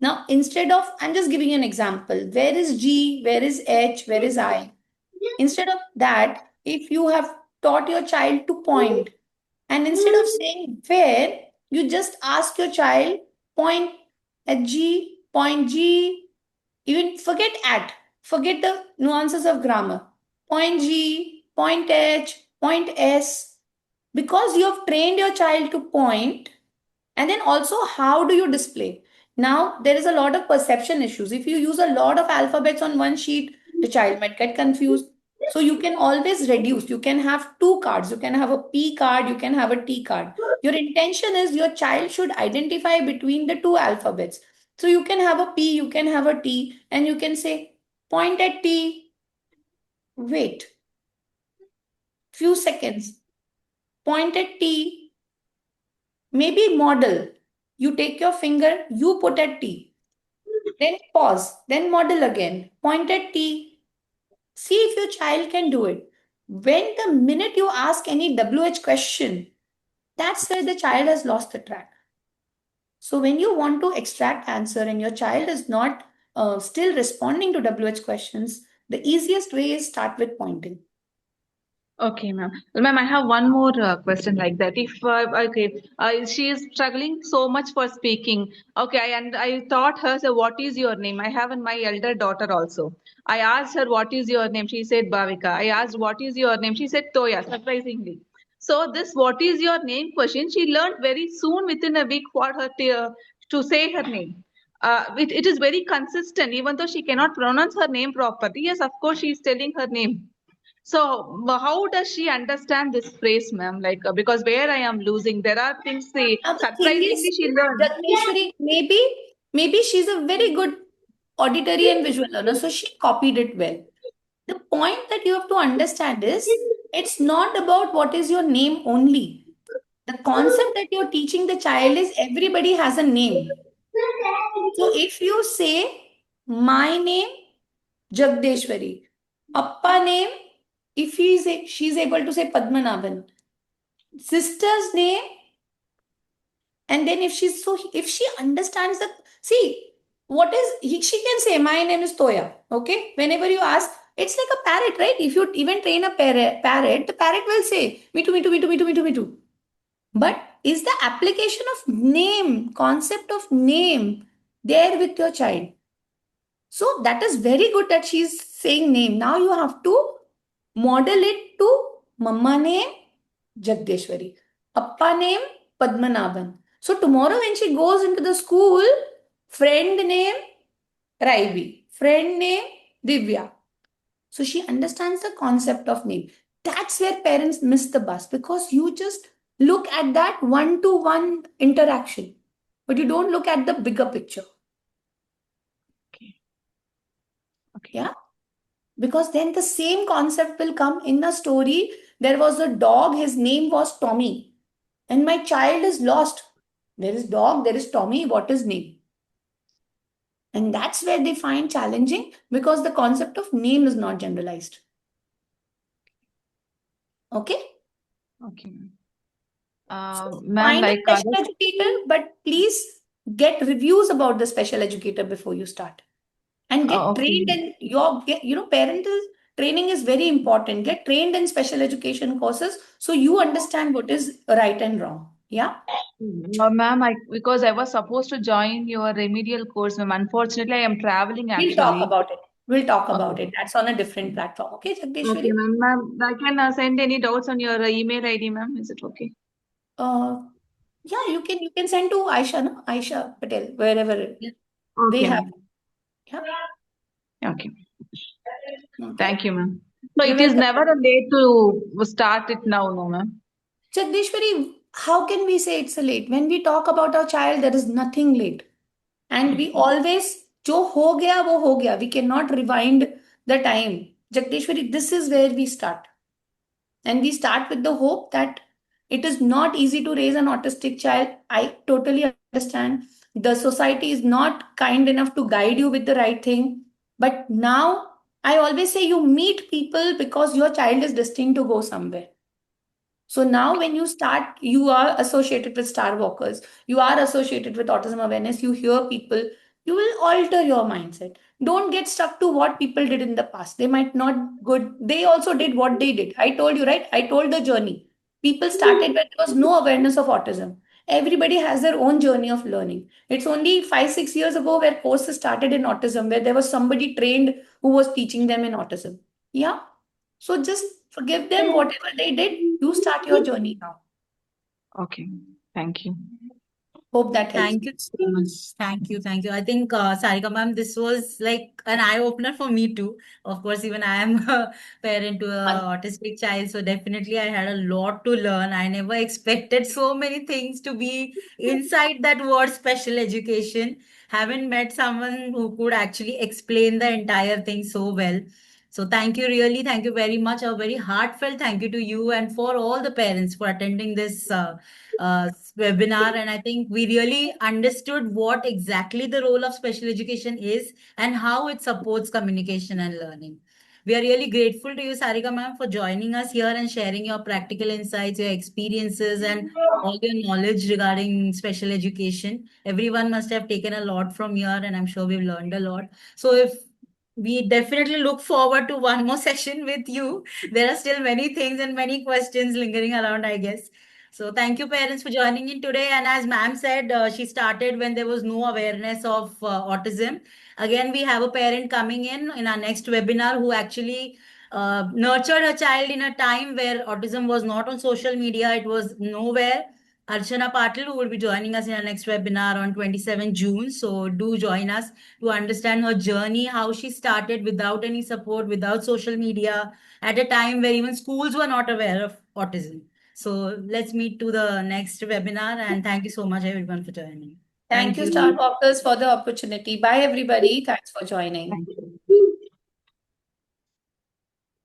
Now, instead of, I'm just giving you an example. Where is G? Where is H? Where is I? Instead of that, if you have taught your child to point, and instead of saying where, you just ask your child, point at G, point G, even forget the nuances of grammar. Point G, point H, point S. Because you have trained your child to point, and then also, how do you display? Now, there is a lot of perception issues. If you use a lot of alphabets on one sheet, the child might get confused. So you can always reduce. You can have two cards. You can have a P card, you can have a T card. Your intention is your child should identify between the two alphabets. So you can have a P, you can have a T, and you can say, point at T, wait, few seconds, point at T, maybe model. You take your finger, you put at T. Then pause, then model again. Point at T. See if your child can do it. When the minute you ask any WH question, That's where the child has lost the track. So when you want to extract answer and your child is not still responding to WH questions, the easiest way is start with pointing. Okay, ma'am. Well, ma'am, I have one more question like that. If okay, she is struggling so much for speaking. Okay, and I taught her, so what is your name? I have my elder daughter also. I asked her what is your name. She said Bhavika. I asked what is your name. She said Toya. Surprisingly, so this what is your name question she learned very soon within a week for her to say her name. It is very consistent, even though she cannot pronounce her name properly. Yes, of course, she is telling her name. So, how does she understand this phrase, ma'am? Like, because where I am losing, there are things, see, Now the thing surprisingly, is, she learned. Jagneshwari, maybe she's a very good auditory and visual learner, so she copied it well. The point that you have to understand is it's not about what is your name only. The concept that you're teaching the child is everybody has a name. So if you say my name, Jagdeshwari, Appa name, if she's able to say Padmanabhan, sister's name, and then if she understands the see what is she can say my name is Toya. Okay, whenever you ask, it's like a parrot, right? If you even train a parrot, the parrot will say me too, me too, me too, me too, me too, me too. But is the application of name, concept of name, there with your child? So that is very good that she's saying name. Now you have to model it to Mamma name Jagdeshwari, Appa name Padmanabhan. So tomorrow when she goes into the school, friend name Raivi, friend name Divya. So she understands the concept of name. That's where parents miss the bus because you just look at that one-to-one interaction, but you don't look at the bigger picture. Okay. Okay. Yeah. Because then the same concept will come in a story. There was a dog, his name was Tommy, and my child is lost. There is dog, there is Tommy, what is name? And that's where they find challenging because the concept of name is not generalized. Okay? Okay, ma'am. Ma'am, Find a like special educator, but please get reviews about the special educator before you start. And get okay. trained in parental training is very important. Get trained in special education courses so you understand what is right and wrong. Yeah. Ma'am, because I was supposed to join your remedial course, ma'am. Unfortunately, I am traveling We'll talk actually. about it. We'll talk Okay. about it. That's on a different platform. Okay, Okay, Jagdeshwari? ma'am. Ma'am, I can send any doubts on your email ID, ma'am. Is it okay? Uh, yeah, you can send to Aisha, no? Aisha Patel, wherever they Okay, have. ma'am. Yeah. Okay. Okay. Thank you, ma'am. So You're it is welcome. never a late to start it now, no, ma'am. Jagdeshwari, how can we say it's a late? When we talk about our child, there is nothing late. And we always, jo ho gaya, wo ho gaya. We cannot rewind the time. Jagdeshwari, this is where we start. And we start with the hope that it is not easy to raise an autistic child. I totally understand. The society is not kind enough to guide you with the right thing. But now I always say you meet people because your child is destined to go somewhere. So now when you start, you are associated with Starwalkers, you are associated with autism awareness, you hear people, you will alter your mindset. Don't get stuck to what people did in the past. They might not good. They also did what they did. I told you, right? I told the journey. People started when there was no awareness of autism. Everybody has their own journey of learning. It's only 5, 6 years ago where courses started in autism, where there was somebody trained who was teaching them in autism. Yeah. So just forgive them whatever they did. You start your journey now. Okay. Thank you. Hope that helps. Thank you so much. Thank you. Thank you. I think, Sarika ma'am, this was like an eye opener for me too. Of course, even I am a parent to a autistic child, so definitely I had a lot to learn. I never expected so many things to be inside that word special education. Haven't met someone who could actually explain the entire thing so well. So thank you, really. Thank you very much. A very heartfelt thank you to you and for all the parents for attending this uh, webinar. And I think we really understood what exactly the role of special education is and how it supports communication and learning. We are really grateful to you, Sarika ma'am, for joining us here and sharing your practical insights, your experiences, and all your knowledge regarding special education. Everyone must have taken a lot from here, and I'm sure we've learned a lot. So if we definitely look forward to one more session with you. There are still many things and many questions lingering around, I guess. So thank you, parents, for joining in today. And as ma'am said, she started when there was no awareness of autism. Again, we have a parent coming in our next webinar who actually nurtured her child in a time where autism was not on social media. It was nowhere. Archana Patil, who will be joining us in our next webinar on 27 June. So do join us to understand her journey, how she started without any support, without social media, at a time where even schools were not aware of autism. So let's meet to the next webinar, and thank you so much everyone for joining. Thank Thank you, you. Starwalkers, for the opportunity. Bye, everybody. Thanks for joining. Thank you.